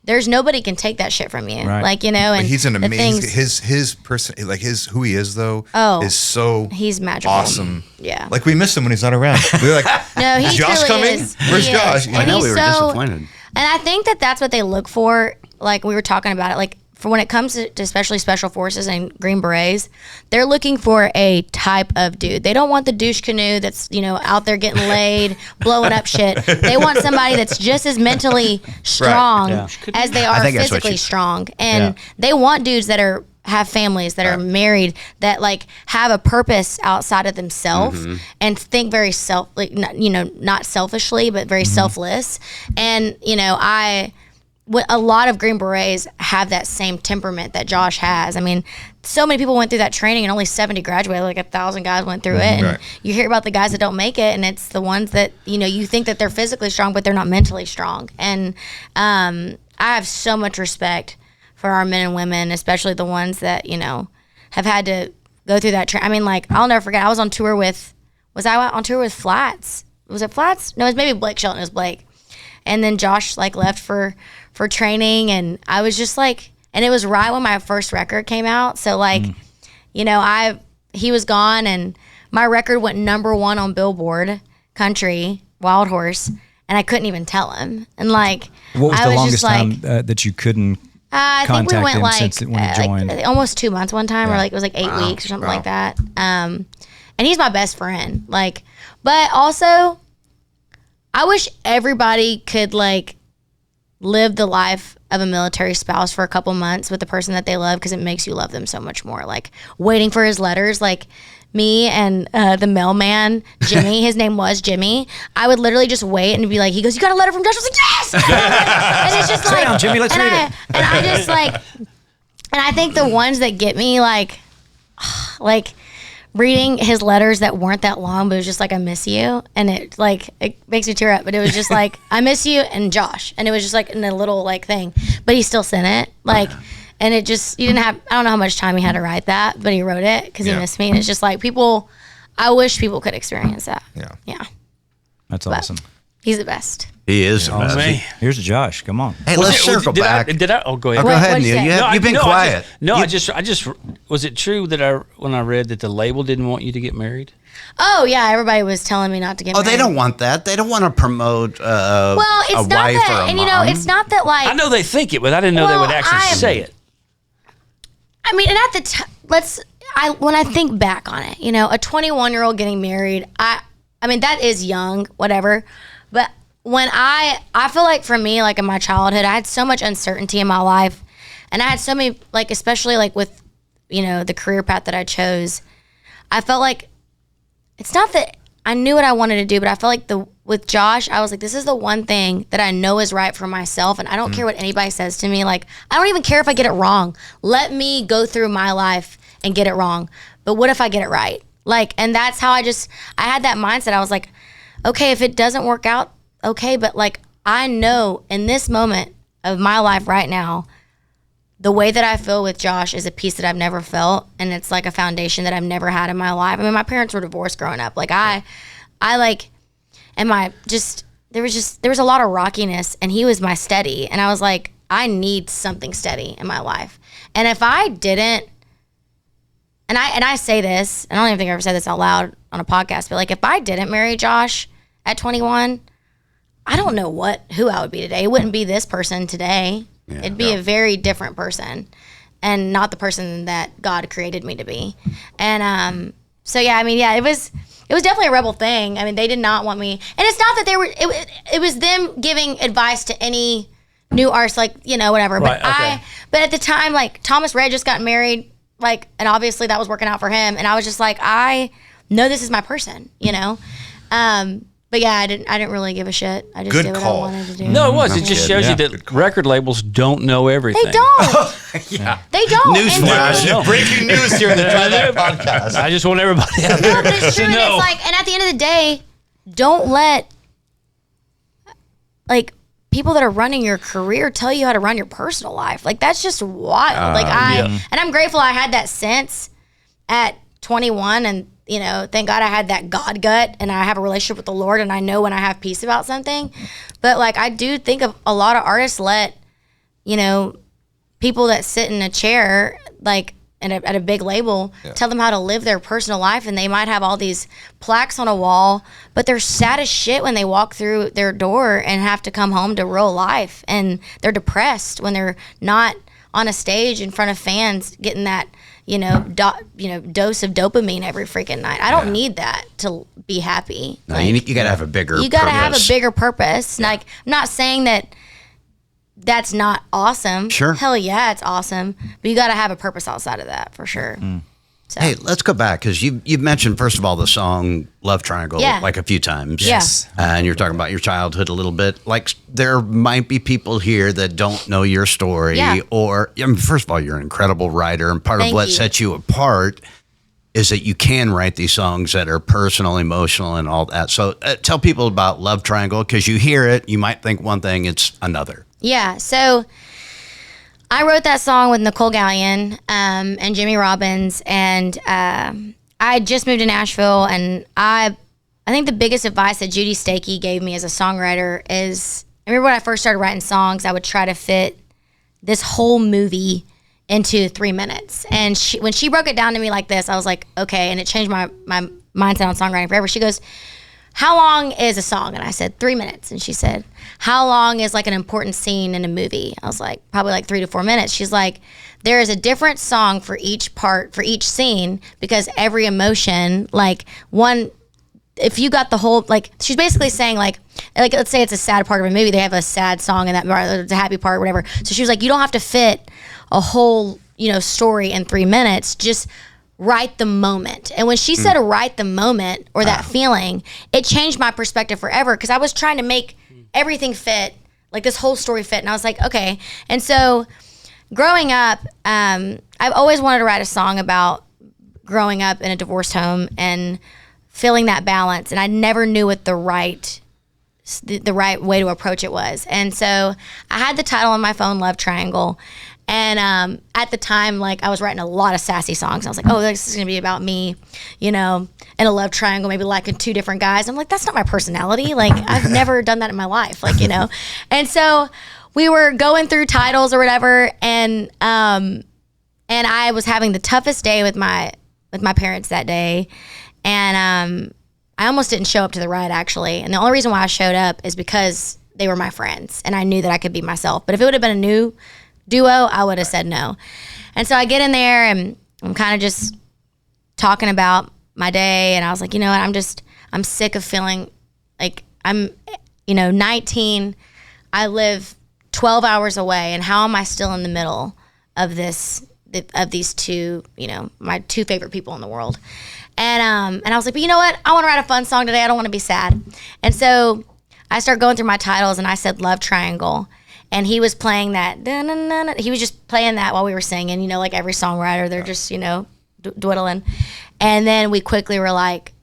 there's nobody can take that shit from you. Right. Like, and
but he's an amazing, his person, like who he is though, is so
he's magical.
Awesome.
Yeah.
Like we miss him when he's not around. We're like,
no,
is Josh coming? Where's Josh?
I know we were disappointed.
And I think that's what they look for. Like we were talking about it, like for when it comes to especially special forces and Green Berets, they're looking for a type of dude. They don't want the douche canoe that's, out there getting laid, blowing up shit. They want somebody that's just as mentally strong as they are physically strong. And they want dudes that have families, that are married, that like have a purpose outside of themselves and think very not selfishly, but very selfless. And, a lot of Green Berets have that same temperament that Josh has. I mean, so many people went through that training and only 70 graduated. Like 1,000 guys went through it. And you hear about the guys that don't make it, and it's the ones that, you think that they're physically strong, but they're not mentally strong. And I have so much respect for our men and women, especially the ones that, have had to go through that training. I mean, like, I'll never forget, I was on tour with Flats? Was it Flats? No, it was maybe Blake Shelton. It was Blake. And then Josh, left for training, and I was just and it was right when my first record came out. So, he was gone, and my record went #1 on Billboard Country, Wild Horse, and I couldn't even tell him. And like,
what was
I
the
was
longest
just like,
time that you couldn't
I think we
contact
went
him
like,
since when he joined?
like almost 2 months one time, or like it was like 8 weeks or something like that. And he's my best friend. Like, but also, I wish everybody could like live the life of a military spouse for a couple months with the person that they love, because it makes you love them so much more. Like waiting for his letters, like me and the mailman, Jimmy, his name was Jimmy. I would literally just wait and be like, he goes, "You got a letter from Josh?" I was like, "Yes!" And it's just like,
down, Jimmy, let's read it.
And I just like, and I think the ones that get me like reading his letters that weren't that long, but it was just like, "I miss you," and it makes me tear up. But it was just like, "I miss you" and Josh, and it was just like in a little like thing, but he still sent it like. And it just, you didn't have, I don't know how much time he had to write that, but he wrote it because he missed me. And it's just like I wish people could experience that. Yeah.
That's awesome.
He's the best.
He is.
Here's Josh. Come on.
Hey, let's circle back.
Oh, go ahead.
Go ahead, Neil. You've been quiet.
I just, was it true that when I read that the label didn't want you to get married?
Oh, yeah. Everybody was telling me not to get married.
Oh, they don't want that. They don't want to promote
it's not
wife or a
that, and
mom.
it's not that like.
I know they think it, but I didn't know they would actually say it.
I mean, and at the time, when I think back on it, a 21-year-old getting married, I mean, that is young, whatever. But when I feel like for me, like in my childhood, I had so much uncertainty in my life, and I had so many, like, especially like with, the career path that I chose, I felt like it's not that I knew what I wanted to do, but I felt like with Josh, I was like, this is the one thing that I know is right for myself, and I don't care what anybody says to me. Like, I don't even care if I get it wrong. Let me go through my life and get it wrong. But what if I get it right? Like, and that's how I had that mindset. I was like, okay, if it doesn't work out, okay, but like, I know in this moment of my life right now, the way that I feel with Josh is a piece that I've never felt, and it's like a foundation that I've never had in my life. I mean, my parents were divorced growing up. Like, I like, and there was a lot of rockiness, and he was my steady, and I was like, I need something steady in my life. And if I didn't, and I say this, and I don't even think I ever said this out loud on a podcast, but like, if I didn't marry Josh at 21, I don't know who I would be today. It wouldn't be this person today. Yeah, it'd be a very different person, and not the person that God created me to be. And so yeah, I mean, yeah, it was definitely a rebel thing. I mean, they did not want me, and it's not that it was them giving advice to any new artists, like, whatever.
Right,
but but at the time, like, Thomas Rhett just got married, like, and obviously that was working out for him, and I was just like, I know this is my person, But yeah, I didn't really give a shit. I just did what I wanted to do.
No, it was. It just shows you that record labels don't know everything.
They don't. They don't.
Newsflash. Breaking news here in the Try That podcast.
I just want everybody out
there
to
know. It's like, and at the end of the day, don't let like people that are running your career tell you how to run your personal life. Like, that's just wild. And I'm grateful I had that sense at 21, and thank God I had that God gut, and I have a relationship with the Lord, and I know when I have peace about something. But like, I do think of a lot of artists let, people that sit in a chair, like at a big label, tell them how to live their personal life, and they might have all these plaques on a wall, but they're sad as shit when they walk through their door and have to come home to real life, and they're depressed when they're not on a stage in front of fans getting that dose of dopamine every freaking night. I don't need that to be happy.
No, you got to have a bigger purpose.
You got to have a bigger purpose. Yeah. Like, I'm not saying that that's not awesome.
Sure.
Hell yeah, it's awesome. But you got to have a purpose outside of that, for sure. So.
Hey, let's go back, because you've mentioned, first of all, the song Love Triangle like a few times.
Yes.
And you're talking about your childhood a little bit. Like, there might be people here that don't know your story.
Yeah.
Or, first of all, you're an incredible writer, and part of what sets you apart is that you can write these songs that are personal, emotional, and all that. So tell people about Love Triangle, because you hear it, you might think one thing, it's another.
Yeah, so I wrote that song with Nicole Gallion and Jimmy Robbins, and I just moved to Nashville, and I think the biggest advice that Judy Stakey gave me as a songwriter is, I remember when I first started writing songs, I would try to fit this whole movie into 3 minutes, and when she broke it down to me like this, I was like, okay, and it changed my mindset on songwriting forever. She goes, how long is a song? And I said 3 minutes. And she said, how long is like an important scene in a movie? I was like, probably like 3 to 4 minutes. She's like, there is a different song for each part, for each scene, because every emotion, like one, if you got the whole, like, she's basically saying like let's say it's a sad part of a movie, they have a sad song in that part, it's a happy part, whatever. So she was like, you don't have to fit a whole, story in 3 minutes, just write the moment. And when she said write the moment or that feeling, it changed my perspective forever, because I was trying to make everything fit, like this whole story fit. And I was like, okay. And so growing up, I've always wanted to write a song about growing up in a divorced home and feeling that balance. And I never knew what the right way to approach it was. And so I had the title on my phone, Love Triangle. And at the time, like, I was writing a lot of sassy songs. I was like, oh, this is going to be about me, in a love triangle, maybe liking 2 different guys. I'm like, that's not my personality. Like, I've never done that in my life, like, And so we were going through titles or whatever, and I was having the toughest day with my parents that day. And I almost didn't show up to the ride, actually. And the only reason why I showed up is because they were my friends, and I knew that I could be myself. But if it would have been a new duo, I would have said no. And so I get in there, and I'm kind of just talking about my day, and I was like, you know what, I'm sick of feeling like I'm 19, I live 12 hours away, and how am I still in the middle of these 2, my 2 favorite people in the world. And I was like, but you know what, I want to write a fun song today, I don't want to be sad. And so I started going through my titles, and I said Love Triangle. And he was playing that, he was just playing that while we were singing, like every songwriter, they're just, dwiddling. And then we quickly were like,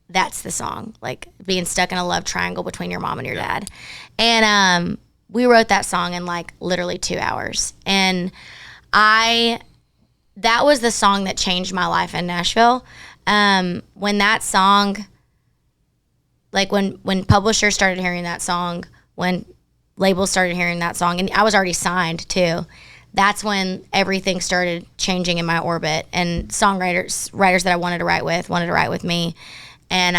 that's the song, like being stuck in a love triangle between your mom and your dad. And we wrote that song in like literally 2 hours. And that was the song that changed my life in Nashville. When that song, like when publishers started hearing that song, when labels started hearing that song, and I was already signed too, that's when everything started changing in my orbit, and writers that I wanted to write with me. And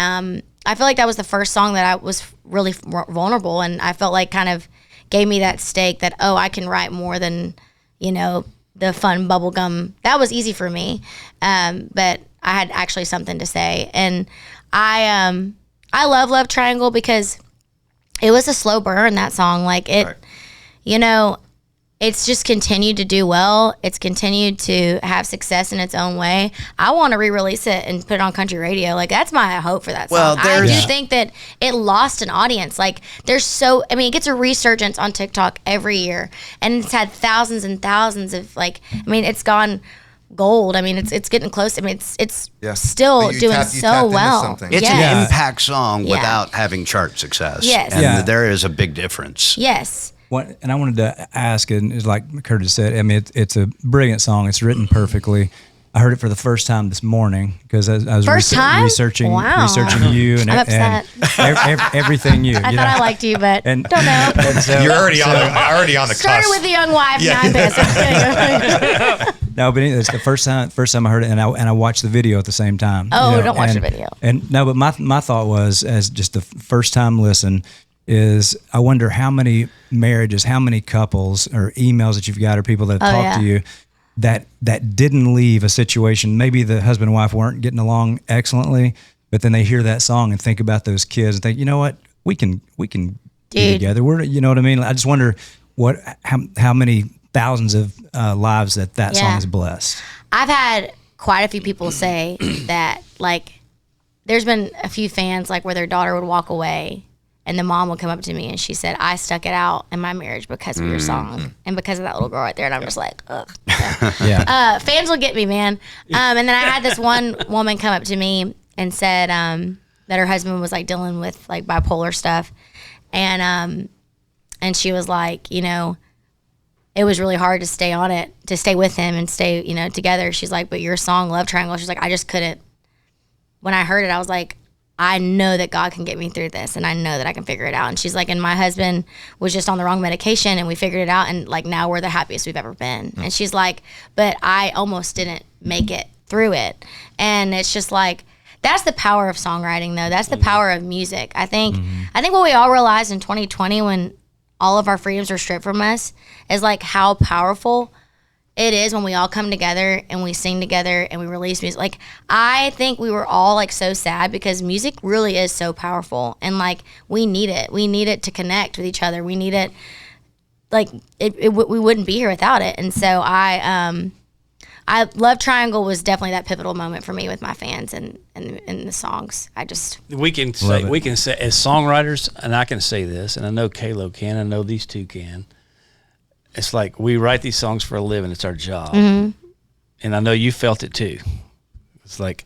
I feel like that was the first song that I was really vulnerable, and I felt like kind of gave me that stake that, oh, I can write more than, the fun bubblegum. That was easy for me, but I had actually something to say. And I love Triangle because it was a slow burn, that song. Like it, right. It's just continued to do well. It's continued to have success in its own way. I want to re-release it and put it on country radio. Like, that's my hope for that song. I do think that it lost an audience. Like, it gets a resurgence on TikTok every year. And it's had thousands and thousands of, it's gone gold. It's getting close. It's still doing so well.
It's an impact song without having chart success.
Yes.
And there is a big difference.
Yes.
And I wanted to ask, and it's like Curtis said, it's a brilliant song. It's written perfectly. I heard it for the first time this morning because I was researching you and everything you.
I thought I liked you, but don't know.
So, you're already on the cusp.
Started with the young wife. Yeah.
No, but it's the first time I heard it, and I watched the video at the same time.
Oh, don't watch the video.
And no, but my thought was, as just the first time listen, is I wonder how many marriages, how many couples or emails that you've got or people that talk to you that didn't leave a situation. Maybe the husband and wife weren't getting along excellently, but then they hear that song and think about those kids and think, you know what, we can be together. You know what I mean? I just wonder how many thousands of lives that song has blessed.
I've had quite a few people say that, like, there's been a few fans like where their daughter would walk away and the mom would come up to me and she said, I stuck it out in my marriage because of your song and because of that little girl right there. And I'm just like, ugh. Fans will get me, man. And then I had this one woman come up to me and said that her husband was like dealing with like bipolar stuff. And she was like, it was really hard to stay with him and stay, together. She's like, but your song, Love Triangle, she's like, I just couldn't. When I heard it, I was like, I know that God can get me through this, and I know that I can figure it out. And she's like, and my husband was just on the wrong medication, and we figured it out, and like now we're the happiest we've ever been. And she's like, but I almost didn't make it through it. And it's just like, that's the power of songwriting, though. That's the power of music. I think what we all realized in 2020 when all of our freedoms were stripped from us is like how powerful it is when we all come together and we sing together and we release music. Like, I think we were all like so sad because music really is so powerful, and like we need it. We need it to connect with each other. We need it. Like we wouldn't be here without it. And so I Love Triangle was definitely that pivotal moment for me with my fans and the songs.
We can say as songwriters, and I can say this, and I know Kalo can, I know these two can. It's like we write these songs for a living. It's our job. Mm-hmm. And I know you felt it too. It's like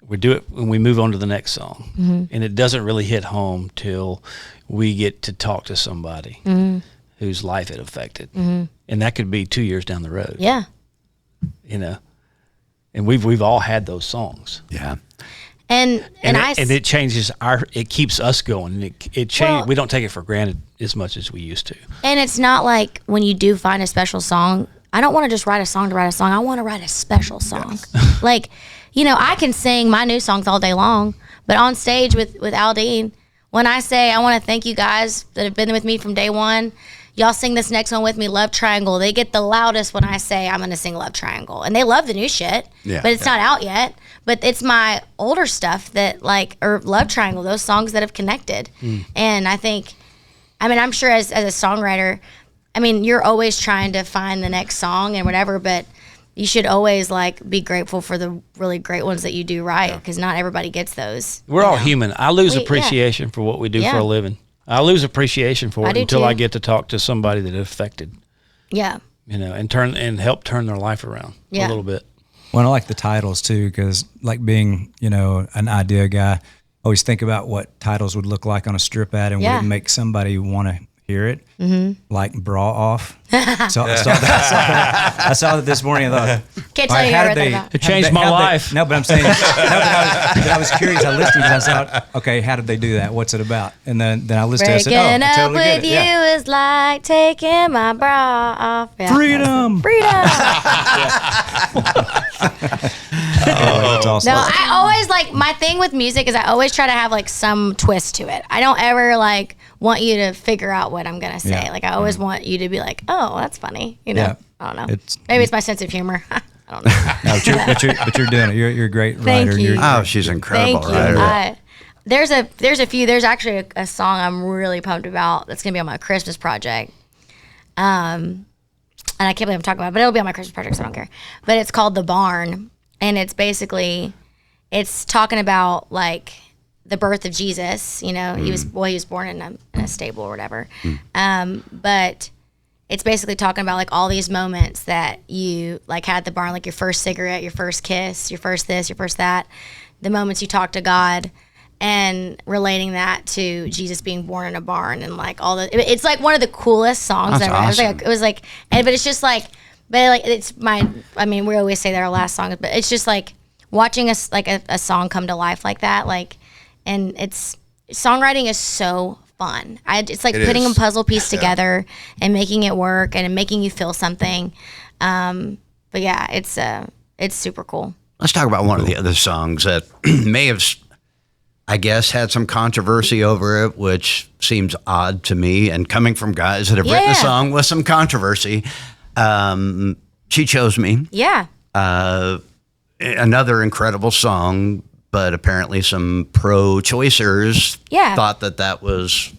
we do it when we move on to the next song. Mm-hmm. And it doesn't really hit home till we get to talk to somebody whose life it affected. Mm-hmm. And that could be 2 years down the road.
Yeah.
You know, and we've all had those songs.
Yeah.
And
it changes it keeps us going. It changes. Well, we don't take it for granted as much as we used to.
And it's not like when you do find a special song, I don't want to just write a song to write a song. I want to write a special song. Yes. Like, you know, I can sing my new songs all day long, but on stage with Aldine, when I say I want to thank you guys that have been with me from day one, y'all sing this next one with me, Love Triangle. They get the loudest when I say I'm going to sing Love Triangle. And they love the new shit, but it's not out yet. But it's my older stuff that or Love Triangle, those songs that have connected. And I think, I'm sure as a songwriter, you're always trying to find the next song and whatever, but you should always be grateful for the really great ones that you do right, because not everybody gets those.
We're all human. I lose appreciation for what we do for a living. I lose appreciation for it until I get to talk to somebody that it affected.
Yeah.
You know, and help turn their life around a little bit.
Well, I like the titles too, because being, an idea guy, always think about what titles would look like on a strip ad and would it make somebody want to hear it, like Bra Off. So I saw that this morning. I thought,
can't tell you how did they?
It changed my life.
No, but I'm saying, but I was curious. I listened and I thought, okay, how did they do that? What's it about? And then I listened to it. I said,
breaking up with you is like taking my bra off.
Yeah. Freedom.
That's awesome. No, I always my thing with music is I always try to have some twist to it. I don't ever want you to figure out what I'm gonna say. I always want you to be like, oh, that's funny. I don't know. Maybe it's my sense of humor. I don't know.
but you're doing it. You're a great writer.
Thank you.
She's incredible.
Thank you. There's a few. There's actually a song I'm really pumped about that's gonna be on my Christmas project. And I can't believe I'm talking about it, but it'll be on my Christmas project, so I don't care. But it's called The Barn, and it's basically talking about the birth of Jesus. He was born in a stable or whatever. But it's basically talking about all these moments that you had at the barn, your first cigarette, your first kiss, your first this, your first that, the moments you talk to God, and relating that to Jesus being born in a barn and all the. It's one of the coolest songs ever.
Awesome.
It was but it's just it's my. We always say that our last song, but it's just watching a song come to life like that, and it's songwriting is so fun. It's putting a puzzle piece together and making it work and making you feel something. But yeah, it's super cool.
Let's talk about one of the other songs that may have, I guess, had some controversy over it, which seems odd to me. And coming from guys that have written a song with some controversy, She Chose Me.
Yeah.
Another incredible song. But apparently some pro-choicers thought that was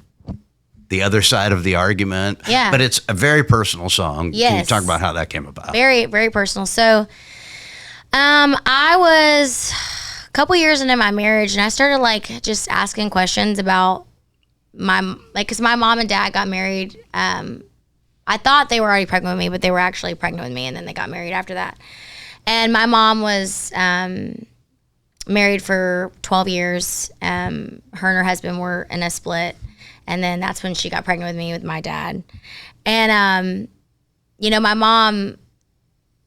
the other side of the argument.
Yeah.
But it's a very personal song.
Yes.
Can you talk about how that came about?
Very, very personal. So I was a couple years into my marriage, and I started just asking questions about because my mom and dad got married. I thought they were already pregnant with me, but they were actually pregnant with me, and then they got married after that. And my mom was... married for 12 years. Her and her husband were in a split, and then that's when she got pregnant with me with my dad. And my mom,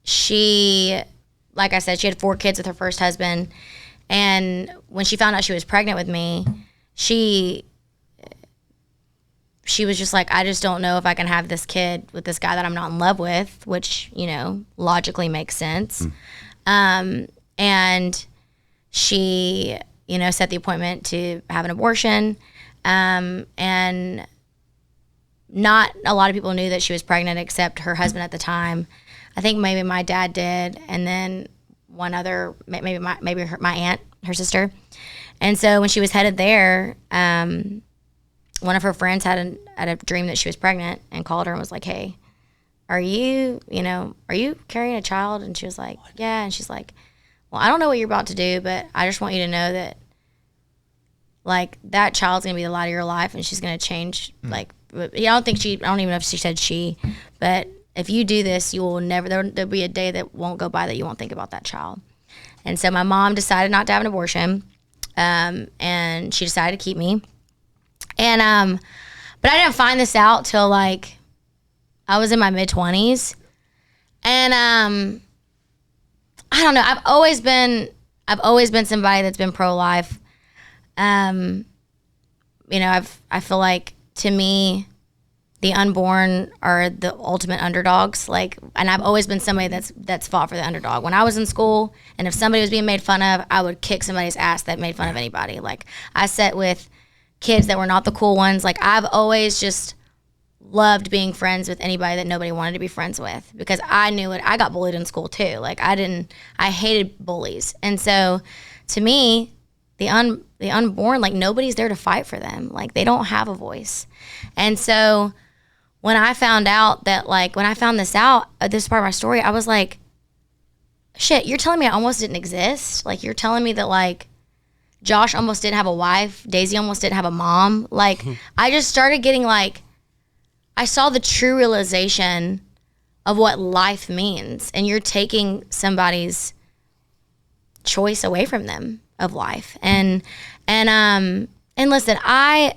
she, like I said, she had 4 kids with her first husband, and when she found out she was pregnant with me, she was just I just don't know if I can have this kid with this guy that I'm not in love with, which logically makes sense. And she, set the appointment to have an abortion. And not a lot of people knew that she was pregnant except her husband at the time. I think maybe my dad did, and then one other, maybe my aunt, her sister. And so when she was headed there, one of her friends had a dream that she was pregnant and called her and was like, "Hey, are you carrying a child?" And she was like, "Yeah." And she's like, "Well, I don't know what you're about to do, but I just want you to know that, like, that child's gonna be the light of your life, and she's gonna change." Like, I don't even know if she said she, but if you do this, you will never, there'll be a day that won't go by that you won't think about that child. And so my mom decided not to have an abortion, and she decided to keep me. And, but I didn't find this out till like I was in my mid-20s. And, I don't know, I've always been somebody that's been pro-life. I feel like, to me, the unborn are the ultimate underdogs. Like, and I've always been somebody that's fought for the underdog. When I was in school, and if somebody was being made fun of, I would kick somebody's ass that made fun of anybody. Like, I sat with kids that were not the cool ones. Like, I've always just loved being friends with anybody that nobody wanted to be friends with, because I knew it. I got bullied in school too. Like, I hated bullies. And so, to me, the unborn, like, nobody's there to fight for them. Like, they don't have a voice. And so when I found out that, like, when I found this out, this part of my story, I was like, shit, you're telling me I almost didn't exist? Like, you're telling me that, like, Josh almost didn't have a wife, Daisy almost didn't have a mom? Like, I just started getting, like, I saw the true realization of what life means, and you're taking somebody's choice away from them of life. And listen, I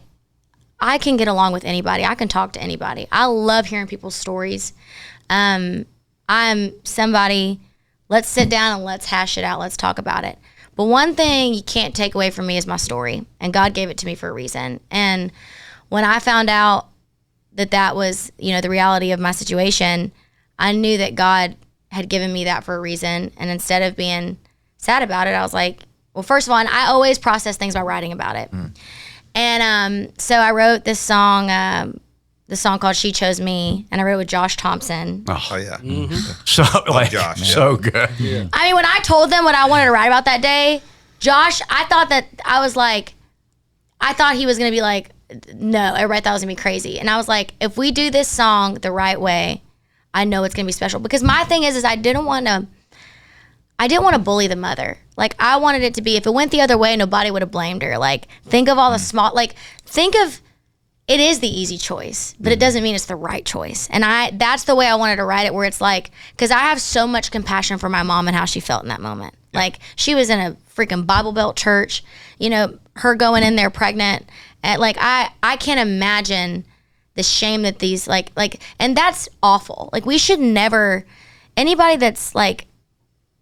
can get along with anybody. I can talk to anybody. I love hearing people's stories. I'm somebody, let's sit down and let's hash it out. Let's talk about it. But one thing you can't take away from me is my story, and God gave it to me for a reason. And when I found out that was, the reality of my situation, I knew that God had given me that for a reason. And instead of being sad about it, I was like, well, first of all, and I always process things by writing about it. And so I wrote this song called "She Chose Me," and I wrote it with Josh Thompson.
Oh yeah. So like, Josh, so good. Yeah.
I mean, when I told them what I wanted to write about that day, Josh, I thought he was going to be like, no, everybody thought it was going to be crazy. And I was like, if we do this song the right way, I know it's going to be special. Because my thing is I didn't want to bully the mother. Like, I wanted it to be, if it went the other way, nobody would have blamed her. Like, think of all the small, like, it is the easy choice, but it doesn't mean it's the right choice. And that's the way I wanted to write it, where it's like, because I have so much compassion for my mom and how she felt in that moment. Yeah. Like, she was in a freaking Bible Belt church, her going in there pregnant. And like, I can't imagine the shame that these, like, and that's awful. Like, we should never, anybody that's like,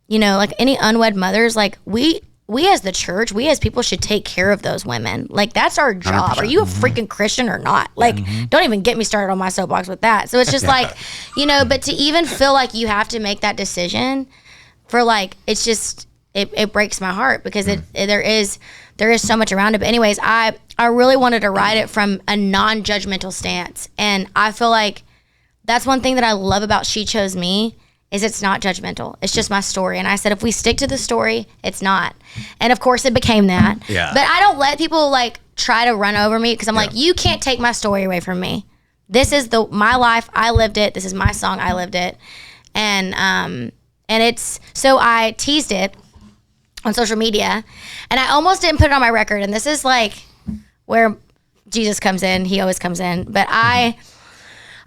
like any unwed mothers, like, we as the church, we as people should take care of those women. Like, that's our job. 100%. Are you a freaking Christian or not? Like, don't even get me started on my soapbox with that. So it's just like, but to even feel like you have to make that decision for, like, it's just, it breaks my heart, because there is so much around it. But anyways, I really wanted to write it from a non-judgmental stance. And I feel like that's one thing that I love about She Chose Me, is it's not judgmental. It's just my story. And I said, if we stick to the story, it's not. And of course it became that. Yeah. But I don't let people, like, try to run over me, because I'm like, you can't take my story away from me. This is my life. I lived it. This is my song. I lived it. And so I teased it on social media, and I almost didn't put it on my record. And this is like where Jesus comes in. He always comes in. But I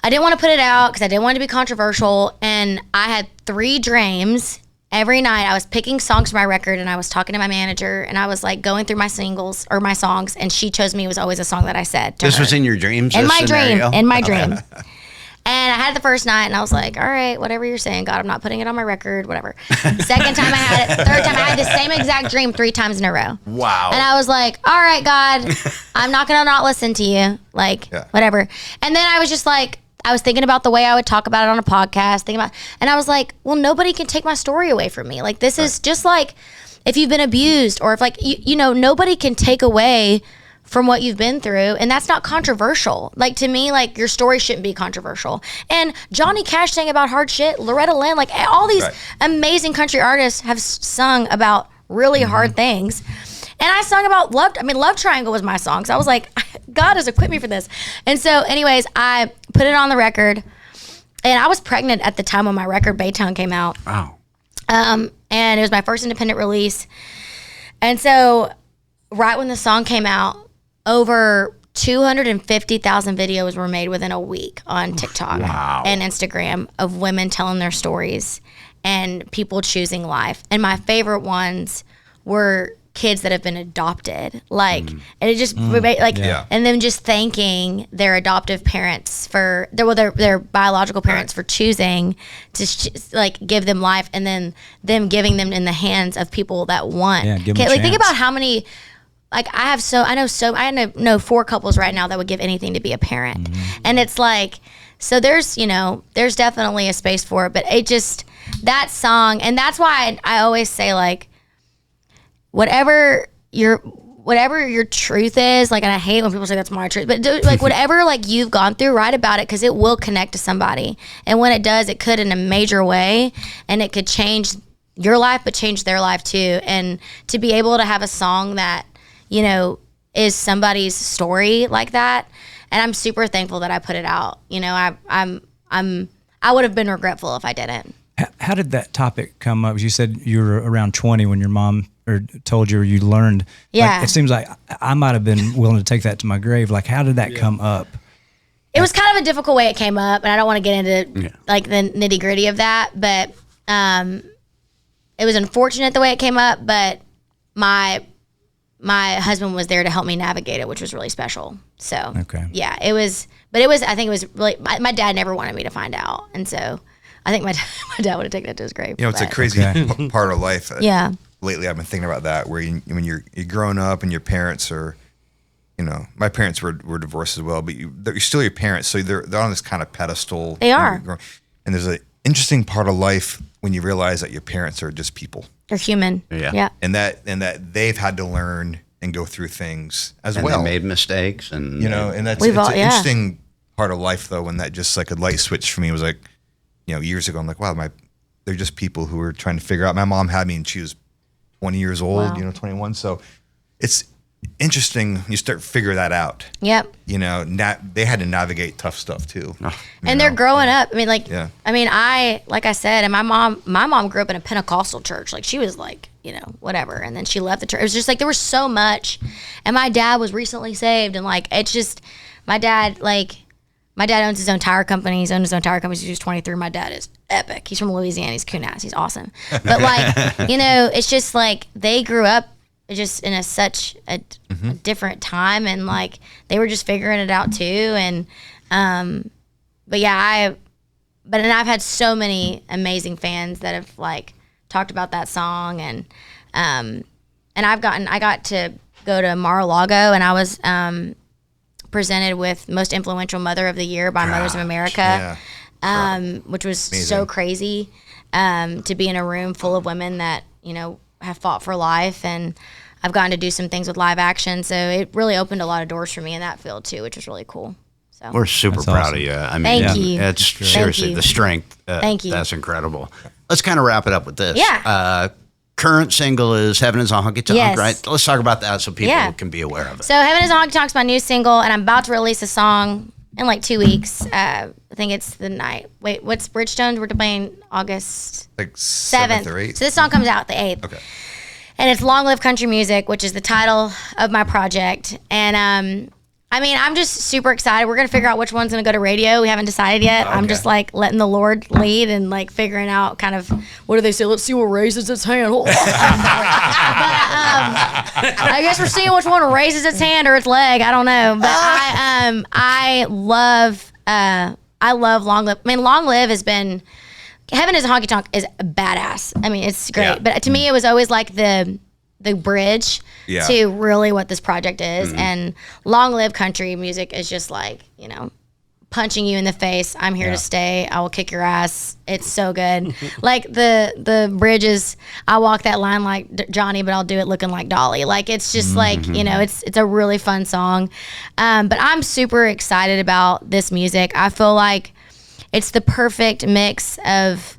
didn't want to put it out because I didn't want it to be controversial. And I had 3 dreams every night. I was picking songs for my record, and I was talking to my manager, and I was like going through my singles or my songs, and She Chose Me was always a song that I said to
This
her.
Was in your dreams?
In my dream. And I had it the first night, and I was like, all right, whatever you're saying, God, I'm not putting it on my record, whatever. Second time I had it, third time I had the same exact dream 3 times in a row.
Wow.
And I was like, all right, God, I'm not going to not listen to you. Like, whatever. And then I was just like, I was thinking about the way I would talk about it on a podcast, and I was like, well, nobody can take my story away from me. Like, this is just like if you've been abused, or if like, you know, nobody can take away from what you've been through, and that's not controversial. Like, to me, like, your story shouldn't be controversial. And Johnny Cash sang about hard shit, Loretta Lynn, like all these amazing country artists have sung about really hard things. And I sung about Love Triangle was my song. So I was like, God has equipped me for this. And so anyways, I put it on the record, and I was pregnant at the time when my record Baytown came out.
Wow.
And it was my first independent release. And so right when the song came out, over 250,000 videos were made within a week on TikTok and Instagram of women telling their stories and people choosing life. And my favorite ones were kids that have been adopted, like, and it just and them just thanking their adoptive parents for their biological parents for choosing to like give them life, and then them giving them in the hands of people that want.
Give them a
like, think
chance.
about how many. Like, I know 4 couples right now that would give anything to be a parent. And it's like, so there's definitely a space for it, but it just, that song, and that's why I always say, like, whatever your truth is, like, and I hate when people say that's my truth, but like, whatever, like, you've gone through, write about it, because it will connect to somebody. And when it does, it could in a major way, and it could change your life, but change their life too. And to be able to have a song that, you know, is somebody's story like that. And I'm super thankful that I put it out. You know, I would have been regretful if I didn't.
How did that topic come up? You said you were around 20 when your mom told you, or you learned.
Yeah.
Like, it seems like I might have been willing to take that to my grave. Like, how did that come up?
It was kind of a difficult way it came up, and I don't want to get into like the nitty gritty of that, but it was unfortunate the way it came up, but my husband was there to help me navigate it, which was really special. So, yeah, I think it was really, my dad never wanted me to find out. And so I think my dad would have taken it to his grave.
You know, it's a crazy part of life.
Yeah.
Lately, I've been thinking about that, where when you're growing up and your parents are, you know, my parents were divorced as well, but you're still your parents. So they're on this kind of pedestal.
They are.
And there's an interesting part of life when you realize that your parents are just people.
They're human.
Yeah.
And that they've had to learn and go through things as well.
They made mistakes, and
you know, and it's an interesting part of life though, when that just like a light switch for me was like, you know, years ago, I'm like, wow, they're just people who are trying to figure out. My mom had me, and she was 20 years old, 21. So it's interesting. You start to figure that out.
Yep.
You know, they had to navigate tough stuff too.
And they're growing up. I mean, like, like I said, and my mom grew up in a Pentecostal church. Like, she was like, you know, whatever. And then she left the church. It was just like, there was so much. And my dad was recently saved. And like, it's just, my dad owns his own tire company. He's owned his own tire company since he was 23. My dad is epic. He's from Louisiana. He's coon-ass. He's awesome. But like, you know, it's just like, they grew up just in such a different time, and like, they were just figuring it out too. And, but yeah, I've had so many amazing fans that have like talked about that song, and I got to go to Mar-a-Lago, and I was, presented with Most Influential Mother of the Year by Mothers of America, which was amazing. So crazy, to be in a room full of women that, you know, have fought for life, and I've gotten to do some things with live action, so it really opened a lot of doors for me in that field too, which was really cool. So
we're super proud of you. I mean,
thank you.
It's seriously the strength.
Thank you.
That's incredible. Let's kind of wrap it up with this.
Yeah.
Current single is Heaven is a Honky Tonk,
yes.
right? Let's talk about that so people can be aware of it.
So Heaven is a Honky Tonk is my new single, and I'm about to release a song in like 2 weeks. I think it's the night. Wait, what's Bridgestone? We're playing August
like 7th or 8th.
So this song comes out the 8th.
Okay.
And it's Long Live Country Music, which is the title of my project. And I mean, I'm just super excited. We're going to figure out which one's going to go to radio. We haven't decided yet. Okay. I'm just like letting the Lord lead and like figuring out kind of, what do they say? Let's see what raises its hand. But I guess we're seeing which one raises its hand or its leg. I don't know. But I love Long Live. I mean, Long Live has been, Heaven is a Honky Tonk is badass. I mean, it's great. Yeah. But to me, it was always like the bridge to really what this project is. Mm-hmm. And Long Live Country Music is just like, you know, punching you in the face. I'm here to stay. I will kick your ass. It's so good. Like the bridges, I walk that line like Johnny, but I'll do it looking like Dolly. Like it's just like, you know, it's a really fun song. But I'm super excited about this music. I feel like it's the perfect mix of,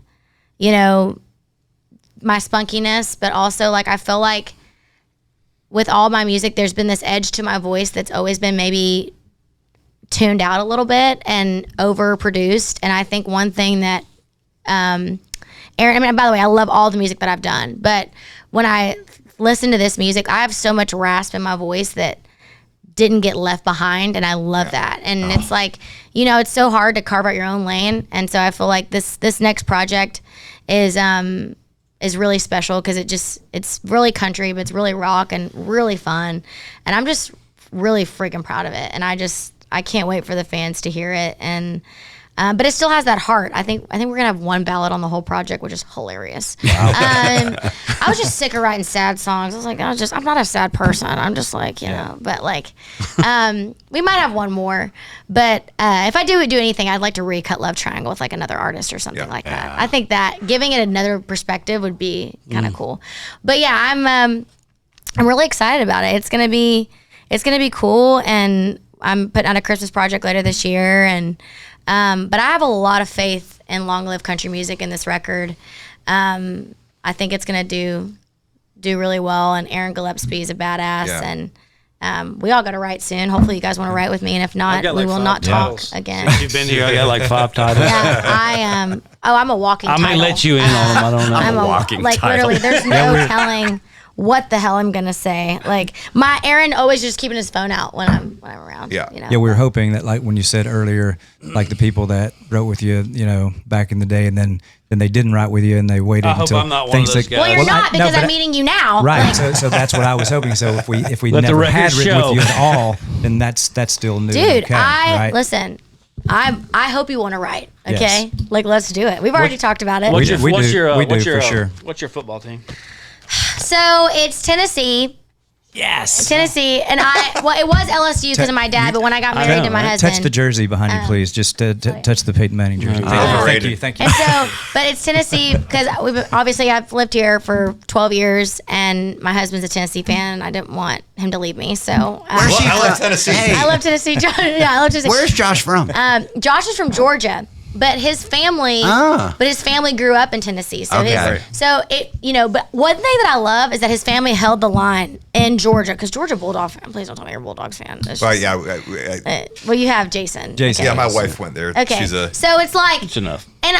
you know, my spunkiness, but also like I feel like with all my music, there's been this edge to my voice that's always been maybe tuned out a little bit and overproduced. And I think one thing that Aaron, I mean, by the way, I love all the music that I've done, but when I listen to this music, I have so much rasp in my voice that didn't get left behind, and I love that. And it's like, you know, it's so hard to carve out your own lane, and so I feel like this next project is really special because it's really country, but it's really rock and really fun, and I'm just really freaking proud of it, and I can't wait for the fans to hear it. And but it still has that heart. I think we're gonna have one ballad on the whole project, which is hilarious. Wow. I was just sick of writing sad songs. I was like, I'm not a sad person. I'm just like, you know. But like, we might have one more. But if I do anything, I'd like to recut Love Triangle with like another artist or something like that. I think that giving it another perspective would be kind of cool. But yeah, I'm really excited about it. It's gonna be cool, and I'm putting out a Christmas project later this year, and but I have a lot of faith in Long Live Country Music in this record. I think it's gonna do really well, and Aaron Gillespie is a badass, and we all got to write soon. Hopefully you guys want to write with me, and if not, we will not talk again.
Since you've been here, I got like 5 titles.
Yeah, I am. I'm a walking title.
I may let you in on them. I don't know.
I'm a walking
like
title.
Literally, there's no telling what the hell I'm gonna say. Like my Aaron always just keeping his phone out when I'm around.
Yeah.
You know?
Yeah, we were hoping that, like when you said earlier, like the people that wrote with you, you know, back in the day, and then they didn't write with you, and they waited until
I'm not one of those guys.
Well, you're not, because I'm meeting you now.
Right.
Like,
so that's what I was hoping. So if we
Let the
never
record
had written
show.
with you at all, then that's still new.
dude,
okay, right?
listen. I hope you want to write. Okay, like let's do it. We've already talked about it.
What's your
for sure.
What's your football team?
So it's Tennessee.
Yes.
Tennessee, and it was LSU because of my dad, but when I got married to my husband.
Touch the jersey behind you, please. Just touch the Peyton Manning jersey. Thank you.
And so, but it's Tennessee because I've lived here for 12 years, and my husband's a Tennessee fan, and I didn't want him to leave me. So
I love Tennessee.
I love Tennessee. I love Tennessee.
Where's Josh from?
Josh is from Georgia. But his family, grew up in Tennessee. So but one thing that I love is that his family held the line in Georgia, because Georgia Bulldog fan. Please don't tell me you're a Bulldogs fan. It's just, well, you have Jason. Okay.
Yeah, my wife went there.
Okay, so it's like
It's enough.
And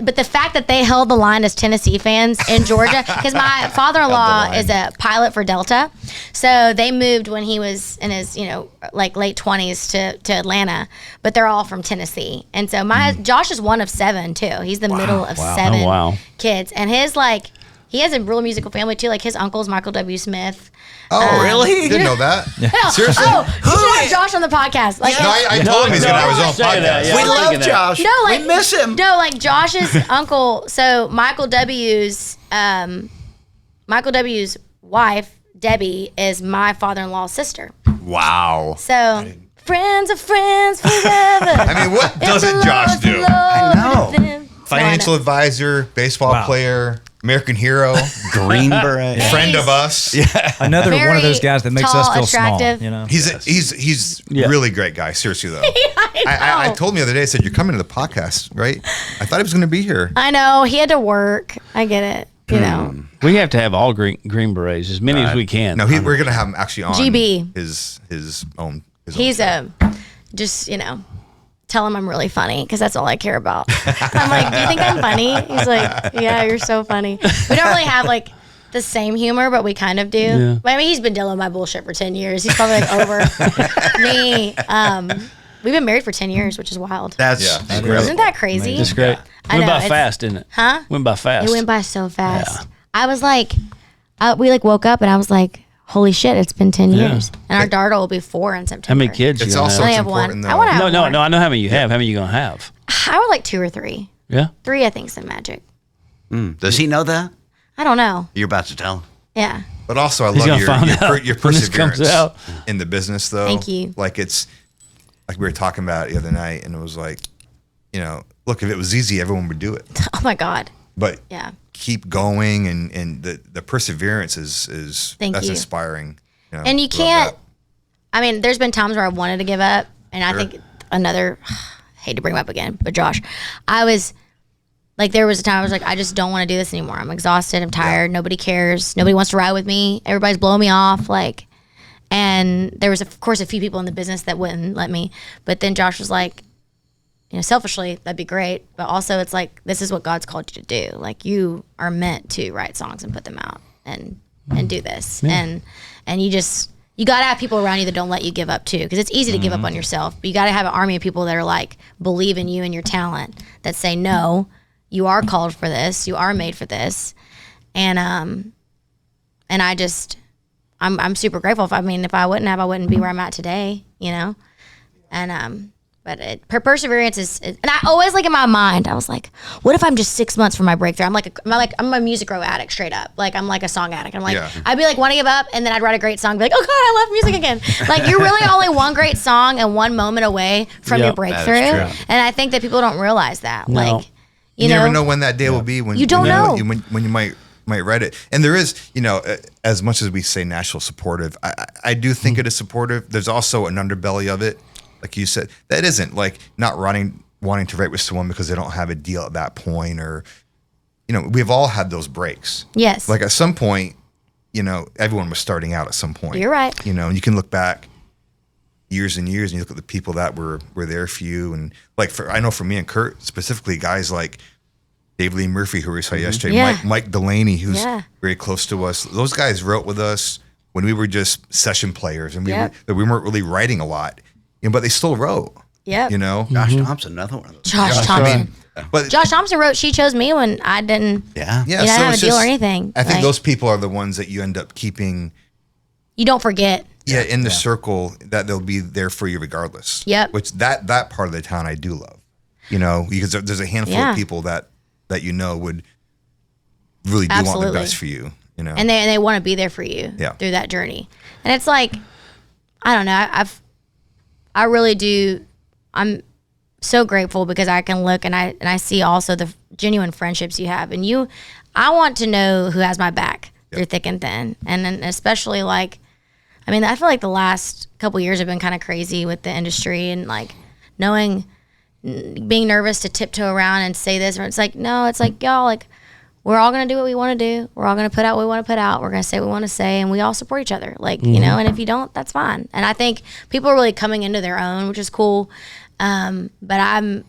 but the fact that they held the line as Tennessee fans in Georgia, because my father-in-law is a pilot for Delta, so they moved when he was in his like late 20s to Atlanta, but they're all from Tennessee, and so Josh is one of 7 too. He's the middle of 7 kids, and he has a real musical family too. Like his uncle's Michael W. Smith.
Oh, really?
Didn't know that.
Yeah.
Seriously?
Oh, you should have Josh on the podcast. Like,
no, I told him he's going to have his own podcast.
We love Josh.
No, like,
we miss him.
No, like Josh's uncle. So Michael W's wife, Debbie, is my father-in-law's sister.
Wow.
So friends are friends forever.
I mean, what doesn't Josh do?
I know.
Financial advisor, baseball player, American hero,
Green Beret,
friend of us.
Yeah.
Another one of those guys that makes
tall,
us feel
attractive.
small. You know,
He's really great guy. Seriously though, I told him the other day. I said, "You're coming to the podcast, right?" I thought he was going to be here.
I know he had to work. I get it. You know,
we have to have all green berets, as many as we can.
No, we're going to have him actually on
GB.
his own.
He's tell him I'm really funny, because that's all I care about. I'm like, do you think I'm funny? He's like, yeah, you're so funny. We don't really have like the same humor, but we kind of do.
Yeah.
I mean, he's been dealing with my bullshit for 10 years. He's probably like over me. We've been married for 10 years, which is wild.
That's
great.
Isn't that crazy?
That's great.
I
Went
know,
by fast, didn't it?
Huh?
Went by fast.
It went by so fast. I was like, we like woke up and I was like, holy shit, it's been 10 years. And our daughter will be 4 in September.
How many kids
It's
you gonna
also
have?
I have
important
one.
though.
I want to have
No,
more.
I know how many you have. How many you gonna have?
I would like 2 or 3.
Yeah.
3, I think, is the magic.
Does he know that?
I don't know.
You're about to tell him.
Yeah.
But also, I
He's
love
gonna find out
your
when this comes
perseverance
out.
in the business, though.
Thank you.
Like like we were talking about it the other night, and it was like, you know, look, if it was easy, everyone would do it.
Oh my God.
But
yeah,
keep going, and the perseverance is that's inspiring. You know,
and you can't. I mean, there's been times where I wanted to give up, and I think hate to bring him up again, but Josh, I was like, there was a time I was like, I just don't want to do this anymore. I'm exhausted. I'm tired. Yeah. Nobody cares. Nobody wants to ride with me. Everybody's blowing me off. Like, and there was of course a few people in the business that wouldn't let me, but then Josh was like, you know, selfishly, that'd be great. But also it's like, this is what God's called you to do. Like, you are meant to write songs and put them out and do this. Yeah. And you got to have people around you that don't let you give up too. Because it's easy to give up on yourself. But you got to have an army of people that are like, believe in you and your talent, that say, no, you are called for this. You are made for this. And I'm super grateful. If I wouldn't be where I'm at today, you know? And, but perseverance is, and I always, like, in my mind, I was like, what if I'm just 6 months from my breakthrough? I'm a Music Row addict, straight up. Like, I'm like a song addict. I'm like, I'd be like, want to give up, and then I'd write a great song, be like, oh God, I love music again. Like, you're really only one great song and one moment away from your breakthrough. And I think that people don't realize that. No. Like, you never know when that day will be. When you don't know when you might write it. And there is, you know, as much as we say Nashville supportive, I do think it is supportive. There's also an underbelly of it. Like you said, that isn't like not wanting to write with someone because they don't have a deal at that point, or, you know, we've all had those breaks. Yes. Like, at some point, you know, everyone was starting out at some point. You're right. You know, and you can look back years and years and you look at the people that were there for you. And like, I know for me and Kurt specifically, guys like Dave Lee Murphy, who we saw yesterday, Mike Delaney, who's very close to us. Those guys wrote with us when we were just session players, and we weren't really writing a lot. You know, but they still wrote. Yeah. You know?
Josh Thompson, another one of those.
Josh Thompson. But Josh Thompson wrote She Chose Me when I didn't I didn't have a deal or anything.
I think those people are the ones that you end up keeping.
You don't forget.
Yeah, in the circle, that they'll be there for you regardless. Yep. Which that part of the town I do love. You know, because there's a handful of people that you know would really do want the best for you. You know? And they want to be there for you through that journey. And it's like, I don't know, I really do. I'm so grateful because I can look and I see also the genuine friendships you have. And I want to know who has my back through thick and thin. And then especially, like, I mean, I feel like the last couple years have been kind of crazy with the industry, and like being nervous to tiptoe around and say this, or it's like, no, it's like, y'all, like, we're all going to do what we want to do. We're all going to put out what we want to put out. We're going to say what we want to say, and we all support each other. Like, you know, and if you don't, that's fine. And I think people are really coming into their own, which is cool. But I'm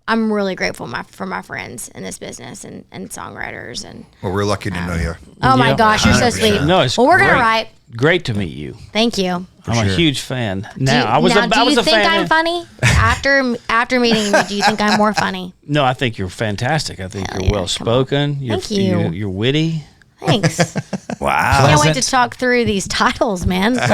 really grateful for my friends in this business and songwriters. And well, we're lucky to know you.
Oh my gosh, you're so sweet.
No, it's
we're going to write.
Great to meet you.
Thank you.
I'm a huge fan.
Do you think I'm funny? After meeting you, do you think I'm more funny?
No, I think you're fantastic. I think you're well spoken.
Thank you.
You're witty.
Thanks.
Wow.
I can't wait to talk through these titles, man. Like,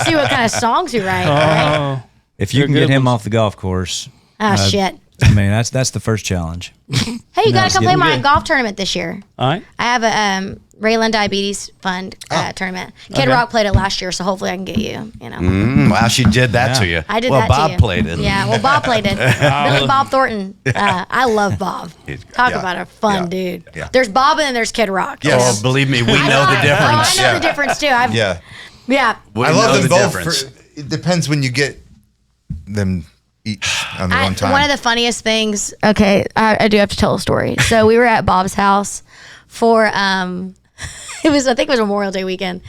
see what kind of songs you write. Right?
If you can get him off the golf course.
Oh shit.
I mean, that's the first challenge.
Hey, you gotta come play my golf tournament this year.
All right.
I have a RaeLynn Diabetes Fund tournament. Kid Rock played it last year, so hopefully I can get you. You know.
Wow, she did that to you.
I did
that
to you.
Well, Bob played it.
Yeah, well, Bob played it. Billy Bob Thornton. I love Bob. Talk about a fun dude. Yeah. There's Bob and then there's Kid Rock.
Yes. Oh, believe me, we know the difference.
I know the difference too. Yeah.
I love them both. It depends when you get them each on their own time.
One of the funniest things, okay, I do have to tell a story. So we were at Bob's house for, I think it was Memorial Day weekend,